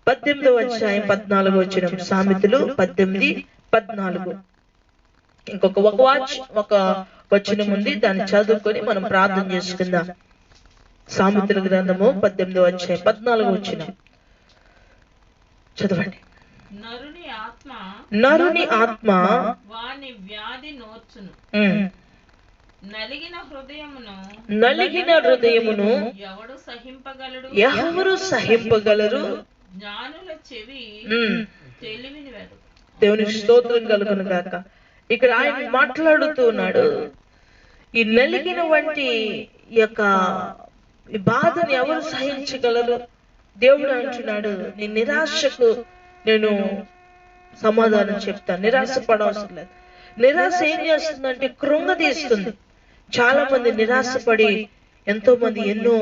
18వ అధ్యాయం 14వ వచనం. సామెతలు 18:14. ఇంకొక ఒక వచనం ఉంది, దాన్ని చదువుకొని మనం ప్రార్థన చేసుకుందాం. సామెతల గ్రంథము 18వ అధ్యాయం 14వ వచనం చదవండి. నరుని ఆత్మ వాని వ్యాధి నోర్చును, నలిగిన హృదయమును ఎవరు సహింపగలరు, జ్ఞానుల చెవి తెలివిని వెదకు. దేవునికి స్తోత్రం కలుగును గాక. ఇక్కడ ఆయన మాట్లాడుతూ ఉన్నాడు, ఈ నలిగిన వంటి యొక్క బాధను ఎవరు సహించగలరు? దేవుడు అంటున్నాడు, నీ నిరాశకు నేను సమాధానం చెప్తాను. నిరాశ పడవసరం లేదు. నిరాశ ఏం చేస్తుందంటే కృంగదీస్తుంది. చాలా మంది నిరాశపడి ఎంతో మంది ఎన్నో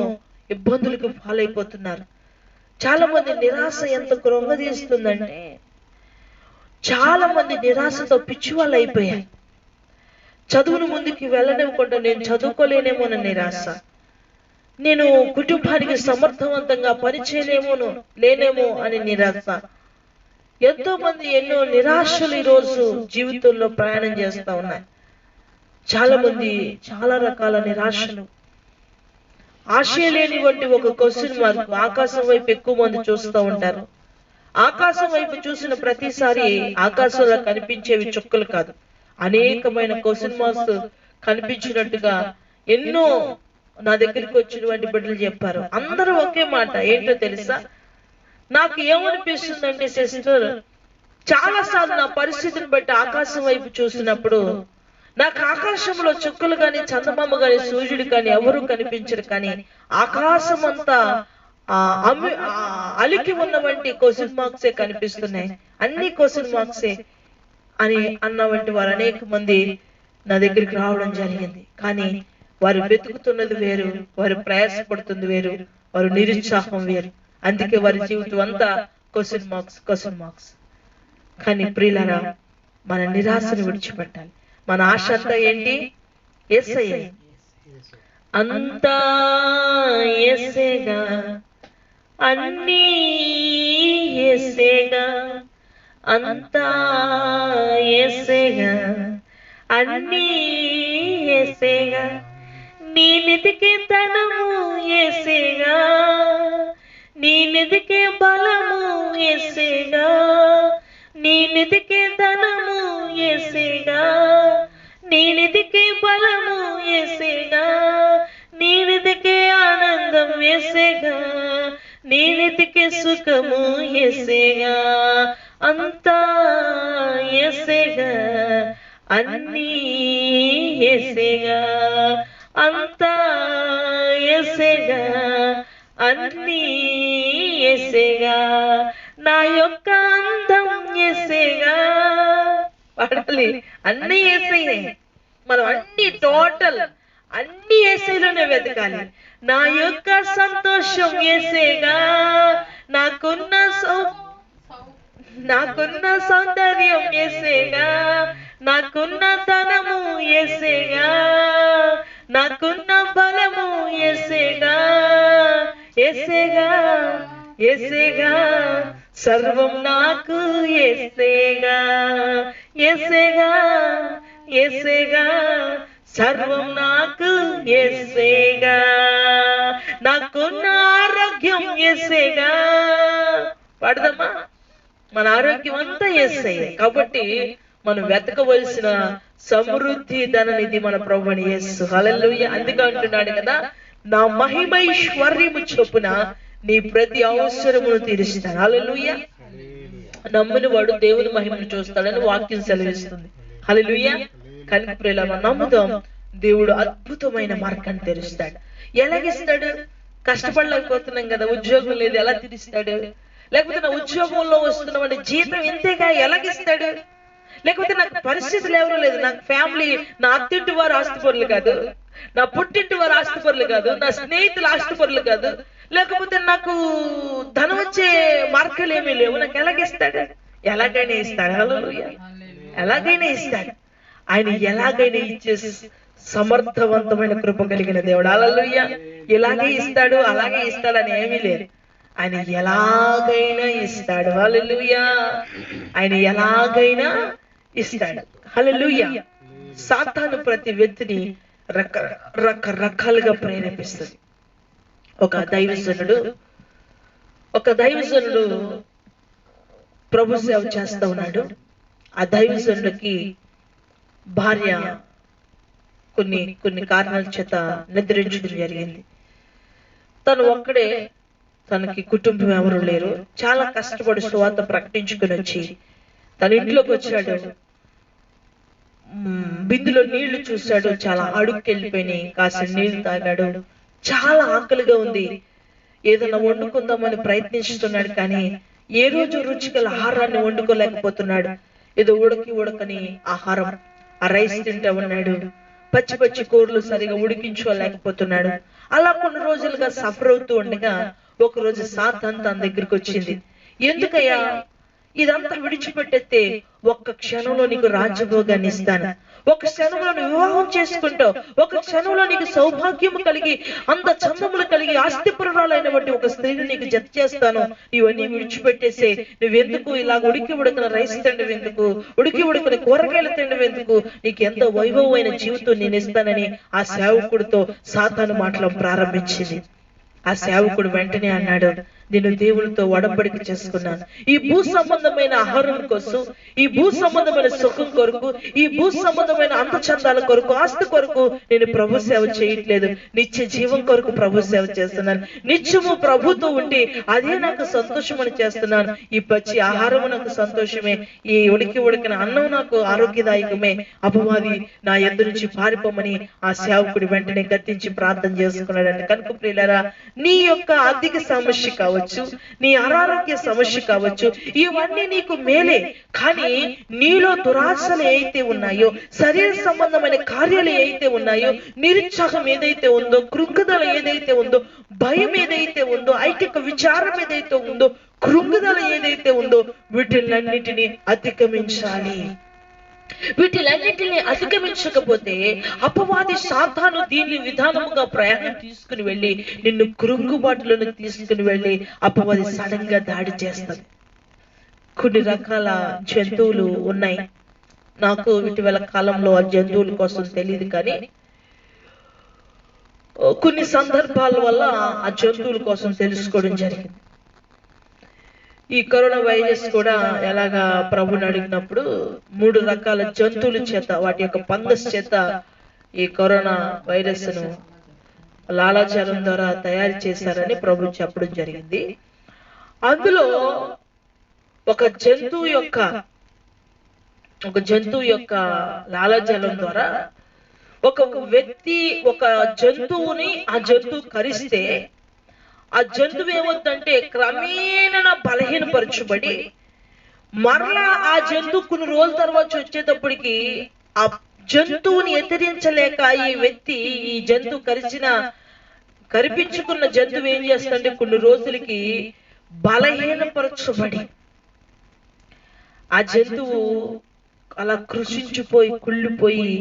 ఇబ్బందులకు పాలైపోతున్నారు. చాలా మంది నిరాశ ఎంత కృంగదీస్తుందంటే చాలా మంది నిరాశతో పిచ్చివాళ్ళు అయిపోయారు. చదువును ముందుకు వెళ్ళనివ్వకుండా నేను చదువుకోలేనేమోనని నిరాశ, నేను కుటుంబానికి సమర్థవంతంగా లేనేమో అని నిరాశ. ఎంతో మంది ఎన్నో నిరాశలు ఈరోజు జీవితంలో ప్రయాణం చేస్తా ఉన్నాయి. చాలా మంది చాలా రకాల నిరాశలు, ఆశ లేని వంటి ఒక క్వశ్చన్ మార్క్, ఆకాశం వైపు ఎక్కువ మంది చూస్తూ ఉంటారు. ఆకాశం వైపు చూసిన ప్రతిసారి ఆకాశంలో కనిపించేవి చుక్కలు కాదు, అనేకమైన క్వశ్చన్ మార్క్స్ కనిపించినట్టుగా ఎన్నో నా దగ్గరికి వచ్చినటువంటి బిడ్డలు చెప్పారు. అందరూ ఒకే మాట ఏంటో తెలుసా? నాకు ఏమనిపిస్తుందంటే సిస్టర్, చాలా సార్లు నా పరిస్థితిని బట్టి ఆకాశం వైపు చూసినప్పుడు నాకు ఆకాశంలో చుక్కలు కానీ, చందమామ కానీ, సూర్యుడు కానీ ఎవరు కనిపించరు, కానీ ఆకాశం అంతా అలికి ఉన్న వంటి క్వశ్చన్ మార్క్సే కనిపిస్తున్నాయి, అన్ని క్వశ్చన్ మార్క్సే అని అన్న వంటి వారు అనేక మంది నా దగ్గరికి రావడం జరిగింది. కానీ వారు వెతుకుతున్నది వేరు, వారు ప్రయాసపడుతుంది వేరు, వారు నిరుత్సాహం వేరు. అందుకే వారి జీవితం అంతా క్వశ్చన్ మార్క్స్. కానీ ప్రియులారా, మన నిరాశను విడిచిపెట్టాలి. మన ఆశ అంతా ఏంటి? యేసయ్య. అంతా యేసేగా, అన్నీ యేసేగా, అంతా యేసేగా, అన్నీ యేసేగా, నీ నిధికే ధనము యేసేగా, నీ నిధికే బలము యేసేగా, నీ నిధికే ధనము యేసేగా, నీ నిధికే బలము యేసేగా, నీ నిధికే ఆనందం యేసేగా, నీ నిధికే సుఖము యేసేగా, అంతా యేసేగా, అన్నీ యేసేగా, అంతా యేసేగా, అన్నీ యేసేగా, నా యొక్క అందం యేసేగా. పాడాలి, అన్నీ యేసయ్యే. మనం అన్ని టోటల్ అన్ని యేసయ్యలోనే వెతకాలి. నా యొక్క సంతోషం యేసేగా, నాకున్న సౌందర్యం యేసేగా, నాకున్న ధనము యేసేగా, నాకున్న బలము యేసేగా, యేసేగా, యేసేగా, సర్వం నాకు యేసేగా, యేసేగా, యేసేగా, సర్వం నాకు యేసేగా, నాకున్న ఆరోగ్యం యేసేగా. పాడదమ్మా, మన ఆరోగ్యం అంతా యేసయ్యే. కాబట్టి మనం వెతకవలసిన సమృద్ధి ధననిధి మన ప్రభువైన యేసు. హల్లెలూయా. అందుకే అంటున్నాడు కదా, నా మహిమైశ్వర్యము చొప్పున నీ ప్రతి అవసరమును తీరుస్తాను. హల్లెలూయా. నమ్ముని వాడు దేవుని మహిమను చూస్తాడని వాక్యం సెలవిస్తుంది. హల్లెలూయా. కనుక ప్రియులారా, నమ్ముదాం, దేవుడు అద్భుతమైన మార్గాన్ని తెరుస్తాడు. ఎలాగిస్తాడు? కష్టపడలేకపోతున్నాం కదా, ఉద్యోగం లేదు, ఎలా తీరుస్తాడు? లేకపోతే నా ఉద్యోగంలో వస్తున్నటువంటి జీతం ఇంతేగా, ఎలాగిస్తాడు? లేకపోతే నాకు పరిస్థితులు ఎవరు లేదు, నాకు ఫ్యామిలీ, నా అత్తింటి వారు ఆస్తిపరులు కాదు, నా పుట్టింటి వారు ఆస్తిపరులు కాదు, నా స్నేహితులు ఆస్తిపరులు కాదు, లేకపోతే నాకు ధనం వచ్చే మార్గాలు ఏమీ లేవు, నాకు ఎలాగిస్తాడు? ఎలాగైనా ఇస్తాడు. హల్లెలూయా. ఎలాగైనా ఇస్తాడు. ఆయన ఎలాగైనా ఇచ్చే సమర్థవంతమైన కృప కలిగిన దేవుడు. హల్లెలూయా. ఇలాగే ఇస్తాడు, అలాగే ఇస్తాడని ఏమీ లేదు. ఆయన ఎలాగైనా ఇస్తాడు. హల్లెలూయా. ఆయన ఎలాగైనా ఇస్తాడు. హల్లెలూయా. సాతాను ప్రతి వ్యక్తిని రకరకాలుగా ప్రేరేపిస్తుంది. ఒక దైవజనుడు ప్రభు సేవ చేస్తూ ఉన్నాడు. ఆ దైవజనుడికి భార్య కొన్ని కారణాల చేత నిద్రించడం జరిగింది. తను ఒక్కడే, తనకి కుటుంబం ఎవరు లేరు. చాలా కష్టపడి సువార్త ప్రకటించుకుని వచ్చి తన ఇంట్లోకి వచ్చాడు. బిందులో నీళ్లు చూశాడు, చాలా అడుక్కెళ్ళిపోయినాయి. కాస్త నీళ్లు తాగాడు. చాలా ఆకలిగా ఉంది. ఏదైనా వండుకుందామని ప్రయత్నిస్తున్నాడు, కానీ ఏ రోజు రుచికల ఆహారాన్ని వండుకోలేకపోతున్నాడు. ఏదో ఉడకని ఆహారం, ఆ రైస్ తింటా ఉన్నాడు. పచ్చి కూరలు సరిగా ఉడికించుకోలేకపోతున్నాడు. అలా కొన్ని రోజులుగా సఫర్ అవుతూ ఉండగా ఒక రోజు సాతాను తన దగ్గరికి వచ్చింది. ఎందుకయ్యా ఇదంతా విడిచిపెట్టేస్తే ఒక్క క్షణంలో నీకు రాజ్యభోగాన్ని ఇస్తాను, ఒక క్షణంలో నువ్వు వివాహం చేసుకుంటావు, ఒక క్షణంలో నీకు సౌభాగ్యము కలిగి అంత చందములు కలిగి ఆస్తిపురాలైనటువంటి ఒక స్త్రీని నీకు జత చేస్తాను, ఇవన్నీ విడిచిపెట్టేసే నువ్వెందుకు ఇలా ఉడికిన రైస్ తిండం ఎందుకు, ఉడికిన కూరగాయలు తిండం ఎందుకు, నీకు ఎంతో వైభవమైన జీవితం నేను ఇస్తానని ఆ సేవకుడితో సాతాను మాటలు ప్రారంభించింది. ఆ సేవకుడు వెంటనే అన్నాడు, నేను దేవునితో ఒడంబడిక చేసుకున్నాను. ఈ భూ సంబంధమైన ఆహారం కోసం, ఈ భూ సంబంధమైన సుఖం కొరకు, ఈ భూ సంబంధమైన అందచందాల కొరకు, ఆస్తి కొరకు నేను ప్రభు సేవ చేయట్లేదు. నిత్య జీవం కొరకు ప్రభు సేవ చేస్తున్నాను. నిత్యము ప్రభుతో ఉండి అదే నాకు సంతోషం అని చేస్తున్నాను. ఈ పచ్చి ఆహారము నాకు సంతోషమే, ఈ ఉడికిన అన్నం నాకు ఆరోగ్యదాయకమే. అపవాది నా యందు నుంచి పారిపోమని ఆ సేవకుడి వెంటనే గద్దించి ప్రార్థన చేసుకున్నాడంట. కనుక ప్రియులారా, నీ యొక్క ఆర్థిక సమస్య కావచ్చు, నీ అనారోగ్య సమస్య కావచ్చు, ఇవన్నీ నీకు మేలే. కానీ నీలో దురాశలు ఏదైతే ఉన్నాయో, శరీర సంబంధమైన కార్యాలు ఏదైతే ఉన్నాయో, నిరుత్సాహం ఏదైతే ఉందో, కృంగుదల ఏదైతే ఉందో, భయం ఏదైతే ఉందో, ఐకిక విచారం ఏదైతే ఉందో, కృంగుదల ఏదైతే ఉందో, వీటిలన్నిటినీ అధిగమించాలి. వీటిలన్నిటిని అధిగమించకపోతే అపవాది సాతాను దీన్ని విధానముగా ప్రయాణం తీసుకుని వెళ్ళి నిన్ను కృంగుబాటులను తీసుకుని వెళ్ళి అపవాది సడన్ గా దాడి చేస్తుంది. కొన్ని రకాల జంతువులు ఉన్నాయి. నాకు ఇటీవల కాలంలో ఆ జంతువుల కోసం తెలియదు, కానీ కొన్ని సందర్భాల వల్ల ఆ జంతువుల కోసం తెలుసుకోవడం జరిగింది. ఈ కరోనా వైరస్ కూడా ఎలాగా ప్రభుని అడిగినప్పుడు 3 రకాల జంతువుల చేత, వాటి యొక్క ఫంగస్ చేత ఈ కరోనా వైరస్ ను లాలాజలం ద్వారా తయారు చేశారని ప్రభు చెప్పడం జరిగింది. అందులో ఒక జంతువు యొక్క లాలాజలం ద్వారా ఒక వ్యక్తి ఒక జంతువుని ఆ జంతువు కరిస్తే ఆ జంతువు ఏమవుతుందంటే క్రమేణా బలహీనపరచబడి మరలా ఆ జంతువు కొన్ని రోజుల తర్వాత వచ్చేటప్పటికి ఆ జంతువుని ఎదిరించలేక ఈ వ్యక్తి, ఈ జంతువు కరిపించుకున్న జంతువు ఏం చేస్తుందంటే కొన్ని రోజులకి బలహీనపరచబడి ఆ జంతువు అలా కృషించిపోయి కుళ్ళిపోయి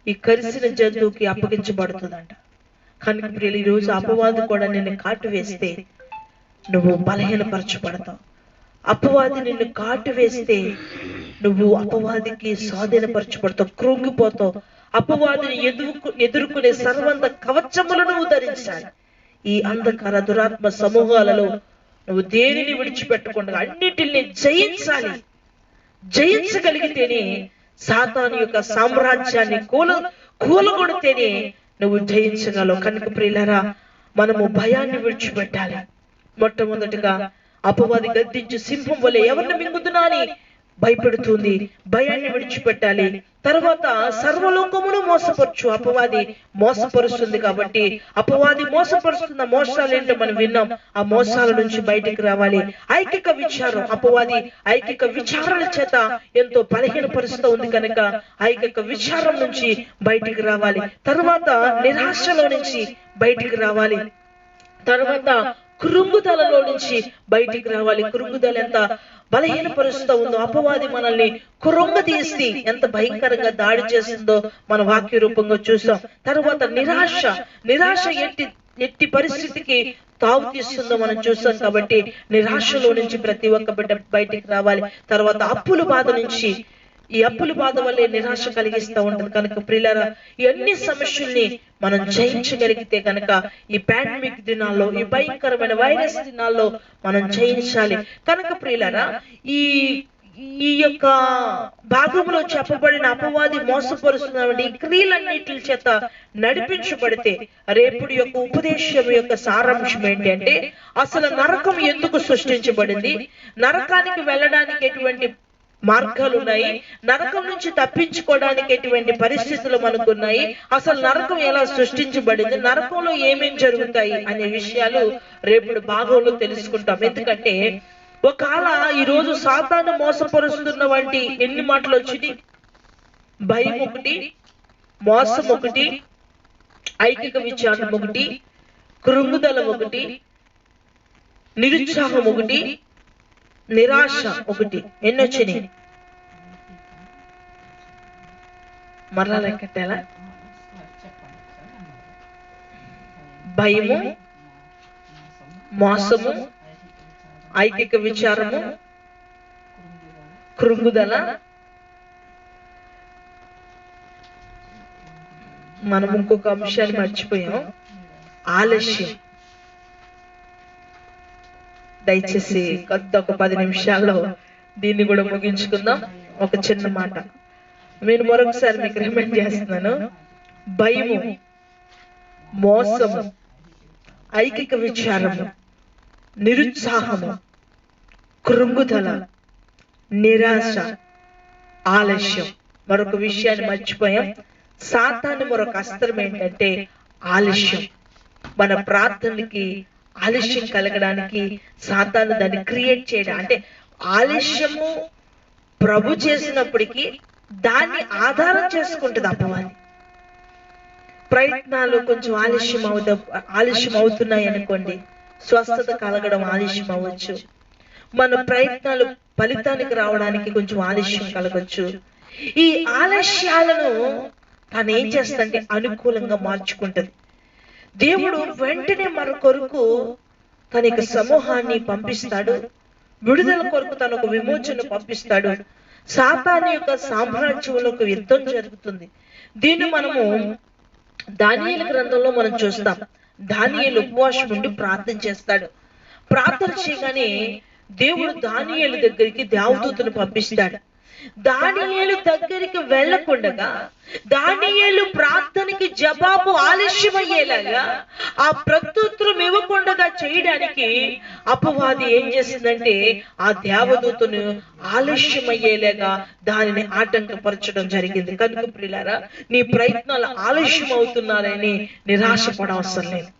ఈ కరిసిన జంతువుకి అప్పగించబడుతుందంట. కనుక ప్రియులు, ఈ రోజు అపవాది కూడా నిన్ను కాటు వేస్తే నువ్వు బలహీనపరచబడతావు. అపవాది నిన్ను కాటు వేస్తే నువ్వు అపవాదికి స్వాధీనపరచబడతావు, కృంగిపోతావు. అపవాదిని ఎదుర్కొనే సర్వంత కవచములను నువ్వు ధరించాలి. ఈ అంధకార దురాత్మ సమూహాలలో నువ్వు దేనిని విడిచిపెట్టకుండా అన్నిటిని జయించాలి. జయించగలిగితేనే సాతాను యొక్క సామ్రాజ్యాన్ని కూలగొడితేనే నువ్వు జయించగలవు. కనుక ప్రియులారా, మనము భయాన్ని విడిచిపెట్టాలి. మొట్టమొదటిగా అపవాది గద్దించి సింహం వలె ఎవరిని మింగుతున్నా అని భయపెడుతుంది, భయాన్ని విడిచిపెట్టాలి. తర్వాత సర్వలోకమును మోసపరచు, అపవాది మోసపరుస్తుంది. కాబట్టి అపవాది మోసపరుస్తున్న మోసాలు ఏంటో మనం విన్నాం. ఆ మోసాల నుంచి బయటికి రావాలి. ఐకిక విచారం, అపవాది ఐకిక విచారాల చేత ఎంతో బలహీనపరుస్తూ ఉంది. కనుక ఐకిక విచారం నుంచి బయటికి రావాలి. తర్వాత నిరాశలో నుంచి బయటికి రావాలి. తర్వాత కృంగుదలలో నుంచి బయటికి రావాలి. కృంగుదల ఎంత బలహీనపరుస్తూ ఉందో, అపవాది మనల్ని కృంగదీసి ఎంత భయంకరంగా దాడి చేస్తుందో మన వాక్య రూపంగా చూసాం. తర్వాత నిరాశ ఎట్టి పరిస్థితికి తావు తీస్తుందో మనం చూసాం. కాబట్టి నిరాశలో నుంచి ప్రతి ఒక్క బిడ్డ బయటికి రావాలి. తర్వాత అప్పుల బాధ నుంచి, ఈ అప్పుల బాధ వల్లే నిరాశ కలిగిస్తూ ఉంటుంది. కనుక ప్రియులారా, ఎన్ని సమస్యల్ని మనం జయించగలిగితే కనుక ఈ పాండమిక్ దినాల్లో, ఈ భయంకరమైన వైరస్ దినాల్లో మనం జయించాలి. కనుక ప్రియులారా, ఈ యొక్క భాగంలో చెప్పబడిన అపవాది మోసపరుస్తున్నటువంటి ఈ క్రియలన్నిటి చేత నడిపించబడితే రేపుడి యొక్క ఉపదేశం యొక్క సారాంశం ఏంటి అంటే, అసలు నరకం ఎందుకు సృష్టించబడింది, నరకానికి వెళ్ళడానికి ఎటువంటి మార్గాలు ఉన్నాయి, నరకం నుంచి తప్పించుకోవడానికి ఎటువంటి పరిస్థితులు మనకున్నాయి, అసలు నరకం ఎలా సృష్టించబడింది, నరకంలో ఏమేం జరుగుతాయి అనే విషయాలు రేపుడు భాగంలో తెలుసుకుంటాం. ఎందుకంటే ఒకవేళ ఈ రోజు సాతాను మోసపరుస్తున్న వంటి ఎన్ని మాటలు వచ్చినాయి, భయం ఒకటి, మోసం ఒకటి, ఐకిక విచారం ఒకటి, కృంగుదల ఒకటి, నిరుత్సాహం ఒకటి, నిరాశ ఒకటి, ఎన్నొచ్చినాయి మరలా లెక్కట్టేలా? భయము, మోసము, ఐకిక విచారము, కృంగుదల. మనం ఇంకొక అంశాన్ని మర్చిపోయాం, ఆలస్యం. దయచేసి ఒక 10 నిమిషాల్లో దీన్ని కూడా ముగించుకుందాం. ఒక చిన్న మాట నేను మరొకసారి మీకు రిమైండ్ చేస్తున్నాను. భయము, మోసము, ఐకిక విచారము, నిరుత్సాహము, కృంగుదల, నిరాశ, ఆలస్యం. మరొక విషయాన్ని మర్చిపోయాం. సాతాను మరొక అస్త్రం ఏంటంటే ఆలస్యం. మన ప్రార్థనకి ఆలస్యం కలగడానికి సాతాను దాన్ని క్రియేట్ చేయడం, అంటే ఆలస్యము ప్రభు చేసినప్పటికీ దాన్ని ఆధారం చేసుకుంటుంది అపవాది. ప్రయత్నాలు కొంచెం ఆలస్యం అవుతున్నాయి అనుకోండి, స్వస్థత కలగడం ఆలస్యం అవ్వచ్చు. మన ప్రయత్నాలు ఫలితానికి రావడానికి కొంచెం ఆలస్యం కలగచ్చు. ఈ ఆలస్యాలను తను ఏం చేస్తుంటే అనుకూలంగా మార్చుకుంటది. దేవుడు వెంటనే మన కొరకు తన యొక్క సమూహాన్ని పంపిస్తాడు. విడుదల కొరకు తన ఒక విమోచన పంపిస్తాడు. సాతాను యొక్క సామ్రాజ్యంలో ఒక యుద్ధం జరుగుతుంది. దీన్ని మనము దానియేలు గ్రంథంలో మనం చూస్తాం. దానియేలు ఉపవాసం ఉండి ప్రార్థన చేస్తాడు. ప్రార్థన చేయగానే దేవుడు దానియేలు దగ్గరికి దేవదూతను పంపిస్తాడు. దానియేలు దగ్గరికి వెళ్ళకుండగా దానియేలు ప్రార్థనకి జవాబు ఆలస్యమయ్యేలాగా, ఆ ప్రత్యుత్తరం ఇవ్వకుండగా చేయడానికి అపవాది ఏం చేసిందంటే ఆ దేవదూతను ఆలస్యమయ్యేలాగా దానిని ఆటంకపరచడం జరిగింది. కనుక ప్రియులారా, నీ ప్రయత్నాలు ఆలస్యం అవుతున్నారని నిరాశపడవసరం లేదు.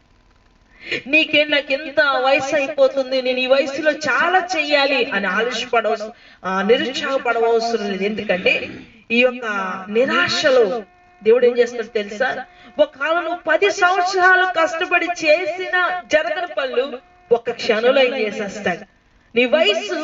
నాకెంత వయసు అయిపోతుంది, నేను ఈ వయసులో చాలా చెయ్యాలి అని నిరుత్సాహపడవసరం లేదు. ఎందుకంటే ఈ యొక్క నిరాశలో దేవుడు ఏం చేస్తాడు తెలుసా? ఒకవేళ నువ్వు 10 సంవత్సరాలు కష్టపడి చేసిన జరగని పనులు ఒక క్షణంలో ఏం చేసేస్తాడు. నీ వయసు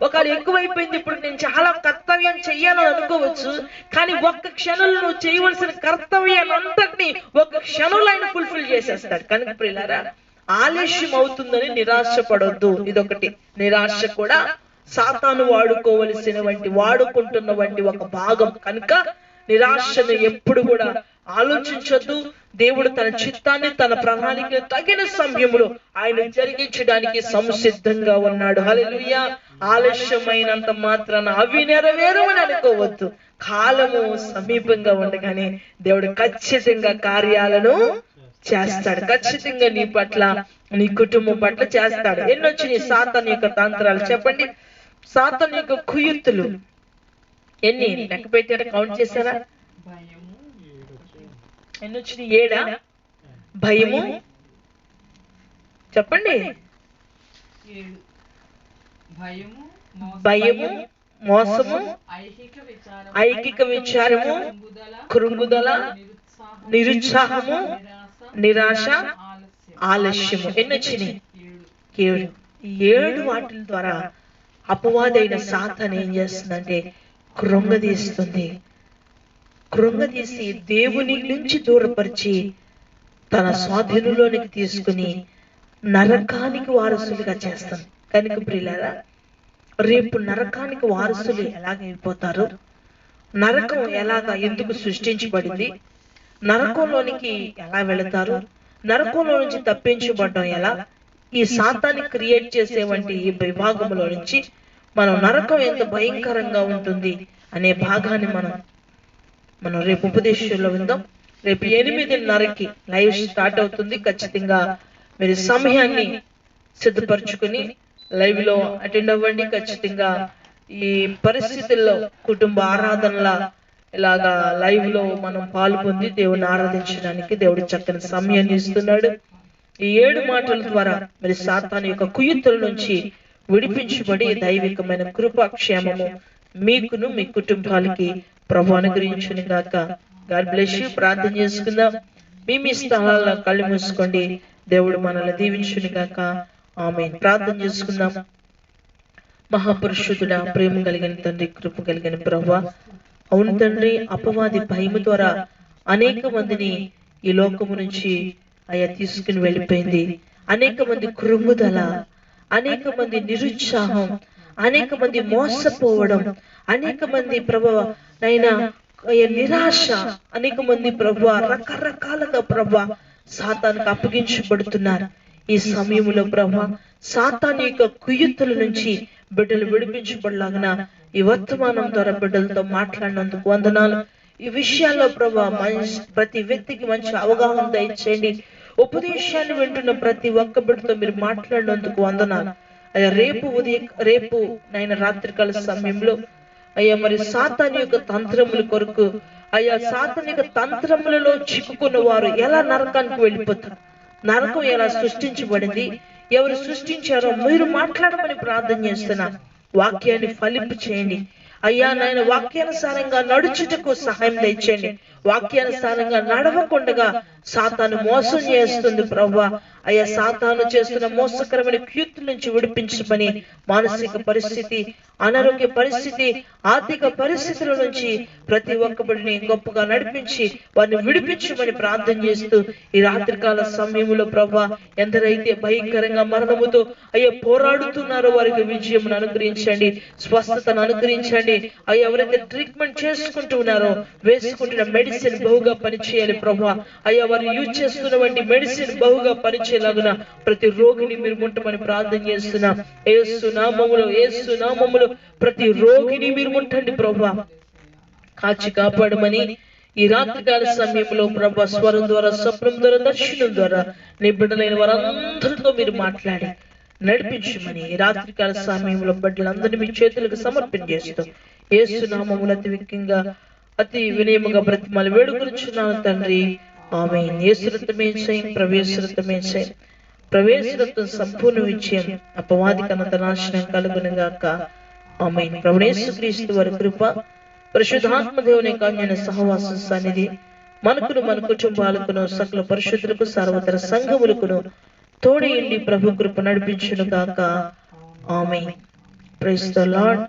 ఒకవేళ ఎక్కువైపోయింది, ఇప్పుడు నేను చాలా కర్తవ్యం చెయ్యాలని అనుకోవచ్చు, కానీ ఒక్క క్షణంలో నువ్వు చేయవలసిన కర్తవ్యాన్ని అంతటిని ఒక క్షణంలో ఆయన ఫుల్ఫిల్ చేసేస్తాడు. కనుక ప్రియులారా, ఆలస్యం అవుతుందని నిరాశపడొద్దు. ఇదొకటి. నిరాశ కూడా సాతాను వాడుకుంటున్న ఒక భాగం. కనుక నిరాశను ఎప్పుడు కూడా ఆలోచించొద్దు. దేవుడు తన చిత్తాన్ని, తన ప్రణాళికను తగిన సమయంలో ఆయన జరిగించడానికి సంసిద్ధంగా ఉన్నాడు. హల్లెలూయా. ఆలస్యమైనంత మాత్రాన అవి నెరవేరమని అనుకోవద్దు. కాలము సమీపంగా ఉండగానే దేవుడు ఖచ్చితంగా కార్యాలను చేస్తాడు. ఖచ్చితంగా నీ పట్ల, నీ కుటుంబం పట్ల చేస్తాడు. ఎన్నొచ్చి నీ సాతాను యొక్క తంత్రాలు చెప్పండి. సాతాను యొక్క కుయుక్తులు ఎన్ని లెక్క పెట్టారా? కౌంట్ చేశారా? ఎన్నొచ్చి 7. భయము చెప్పండి. భయము, మోసము, ఐకిక విచారము, కృంగుదల, నిరుత్సాహము, నిరాశ, ఆలస్యము. ఎన్నొచ్చినాయి? 7. 7 వాటిల ద్వారా అపవాదైన సాతాను ఏం చేస్తుందంటే కృంగదీస్తుంది. కృంగదీసి దేవుని నుంచి దూరపరిచి తన స్వాధీనంలోనికి తీసుకుని నరకానికి వారసులుగా చేస్తుంది. కనుక ప్రియులారా, రేపు నరకానికి వారసులు ఎలాగైపోతారు? నరకం ఎందుకు సృష్టించబడింది? నరకంలోనికి ఎలా వెళతారు? నరకంలో నుంచి తప్పించబడడం ఎలా? ఈ సాతాన్ని క్రియేట్ చేసేవంటి ఈ విభాగంలో నుంచి మనం నరకం ఎంత భయంకరంగా ఉంటుంది అనే భాగాన్ని మనం రేపు ఉపదేశంలో విందాం. రేపు 8:30కి లైవ్ స్టార్ట్ అవుతుంది. ఖచ్చితంగా మీరు సమయాన్ని సిద్ధపరచుకుని లైవ్ లో అటెండ్ అవ్వండి. ఖచ్చితంగా ఈ పరిస్థితుల్లో కుటుంబ ఆరాధనల ఇలాగా లైవ్ లో మనం పాల్గొంది దేవుని ఆరాధించడానికి దేవుడు చక్కని సమయాన్ని ఇస్తున్నాడు. ఈ 7 మాటల ద్వారా మరి సాతాను యొక్క కుయుక్తుల నుంచి విడిపించబడి దైవికమైన కృపాక్షేమము మీకును మీ కుటుంబాలకి ప్రభువు అనుగ్రహించును గాక. God bless you. ప్రార్థన చేసుకుందాం. మీ స్థలాల్లో కళ్ళు మూసుకోండి. దేవుడు మనల్ని దీవించును గాక. ఆమేన్. ప్రార్థన చేసుకుందాం. మహాపురుషుడుడా, ప్రేమ కలిగిన తండ్రి, కృప కలిగిన ప్రభువా, అవును తండ్రి, అపవాది భయము ద్వారా అనేక మందిని ఈ లోకము నుంచి అయ్యా తీసుకుని వెళ్ళిపోయింది. అనేక మంది కృంగుదల, అనేక మంది నిరుత్సాహం, అనేక మంది మోసపోవడం, అనేక మంది ప్రభువ నైనా నిరాశ, అనేక మంది ప్రభువ రకరకాలుగా ప్రభువ సాతానుకు అప్పగించబడుతున్నారు. ఈ సమయంలో ప్రభా సాతాను యొక్క కుయుక్తుల నుంచి బిడ్డలు విడిపించబడలాగిన ఈ వర్తమానం ద్వారా బిడ్డలతో మాట్లాడినందుకు వందనాలు. ఈ విషయాల్లో ప్రభా ప్రతి వ్యక్తికి మంచి అవగాహన దయచేయండి. ఉపదేశాన్ని వింటున్న ప్రతి ఒక్క బిడ్డతో మీరు మాట్లాడినందుకు వందనాలు అయ్యా. రేపు నైనా రాత్రికాల సమయంలో అయ్యా మరి సాతాను యొక్క తంత్రముల కొరకు అయ్యా సాతాను యొక్క తంత్రములలో చిక్కుకున్న వారు ఎలా నరకానికి వెళ్ళిపోతారు, నరకం ఎలా సృష్టించబడింది, ఎవరు సృష్టించారో మీరు మాట్లాడమని ప్రార్థన చేస్తున్నా. వాక్యాన్ని ఫలింపు చేయండి అయ్యా నాయన. వాక్యానుసారంగా నడుచుటకు సహాయం దయచేయండి. వాక్యానుసారంగా నడవకుండగా సాతాను మోసం చేస్తుంది ప్రభువా. అయ్యా సాతాను చేస్తున్న మోసకరమైన కీర్తుల నుంచి విడిపించమని, మానసిక పరిస్థితి, అనారోగ్య పరిస్థితి, ఆర్థిక పరిస్థితుల నుంచి ప్రతి ఒక్కబడిని గొప్పగా నడిపించి వారిని విడిపించమని ప్రార్థన చేస్తూ ఈ రాత్రికాల సమయంలో ప్రభువా ఎందరైతే భయంకరంగా మరణముతో అయ్యా పోరాడుతున్నారో వారికి విజయం అనుగ్రహించండి, స్వస్థతను అనుగ్రహించండి. అయ్యా ఎవరైతే ట్రీట్మెంట్ చేసుకుంటూ ఉన్నారో వేసుకుంటున్న మెడిసిన్ బహుగా పనిచేయాలి ప్రభువా. అయ్యా వారు యూజ్ చేస్తున్నటువంటి మెడిసిన్ బహుగా పనిచేయలాగున ప్రతి రోగిని మీరు ముట్టమని ప్రార్థన చేస్తున్నా. యేసు నామములో ప్రతి రోగిని మీరు ముట్టండి ప్రభువా. కాచి కాపాడమని ఈ రాత్రికాల సమయంలో ప్రభా స్వరం ద్వారా, స్వప్నం ద్వారా, దర్శనం ద్వారా నీ బిడ్డలైన వారందరితో మీరు మాట్లాడి నడిపించమని ఈ రాత్రికాల సమయంలో బిడ్డలందరినీ మీ చేతులకు సమర్పణ చేస్తూ యేసు నామములో అతి ముఖ్యంగా అతి వినయముగా బ్రతిమాలి వేడుకొనుచున్నాను తండ్రి. ఆమేన్. యేసు రక్తమే జయం, ప్రవేశరక్తమే జయం, ప్రవేశరక్తం సంపూర్ణ విజయం, అపవాది కనంత నాశనం కలుగునుగాక. ఆమేన్. ప్రభువు యేసుక్రీస్తు వారి కృప, పరిశుద్ధాత్మ దేవుని యొక్క అన్యోన్య సహవాసం సన్నిధి మనకును మన కుటుంబాలకును సకల పరిశుద్ధులకు సర్వతర సంఘములకును తోడేయండి ప్రభు కృప నడిపించును గాక. ఆమేన్. Praise the lord.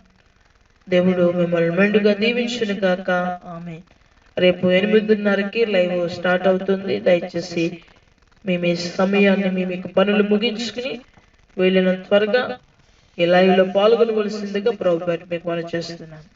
దేవుడు మిమ్మల్ని మెండుగా దీవించును గాక. ఆమేన్. రేపు 8:30కి లైవ్ స్టార్ట్ అవుతుంది. దయచేసి మీ మీ సమయాన్ని మీకు పనులు ముగించుకుని వెళ్ళిన త్వరగా ఈ లైవ్ లో పాల్గొనవలసిందిగా ప్రభు పేరిట మీకు మనం చేస్తున్నాను.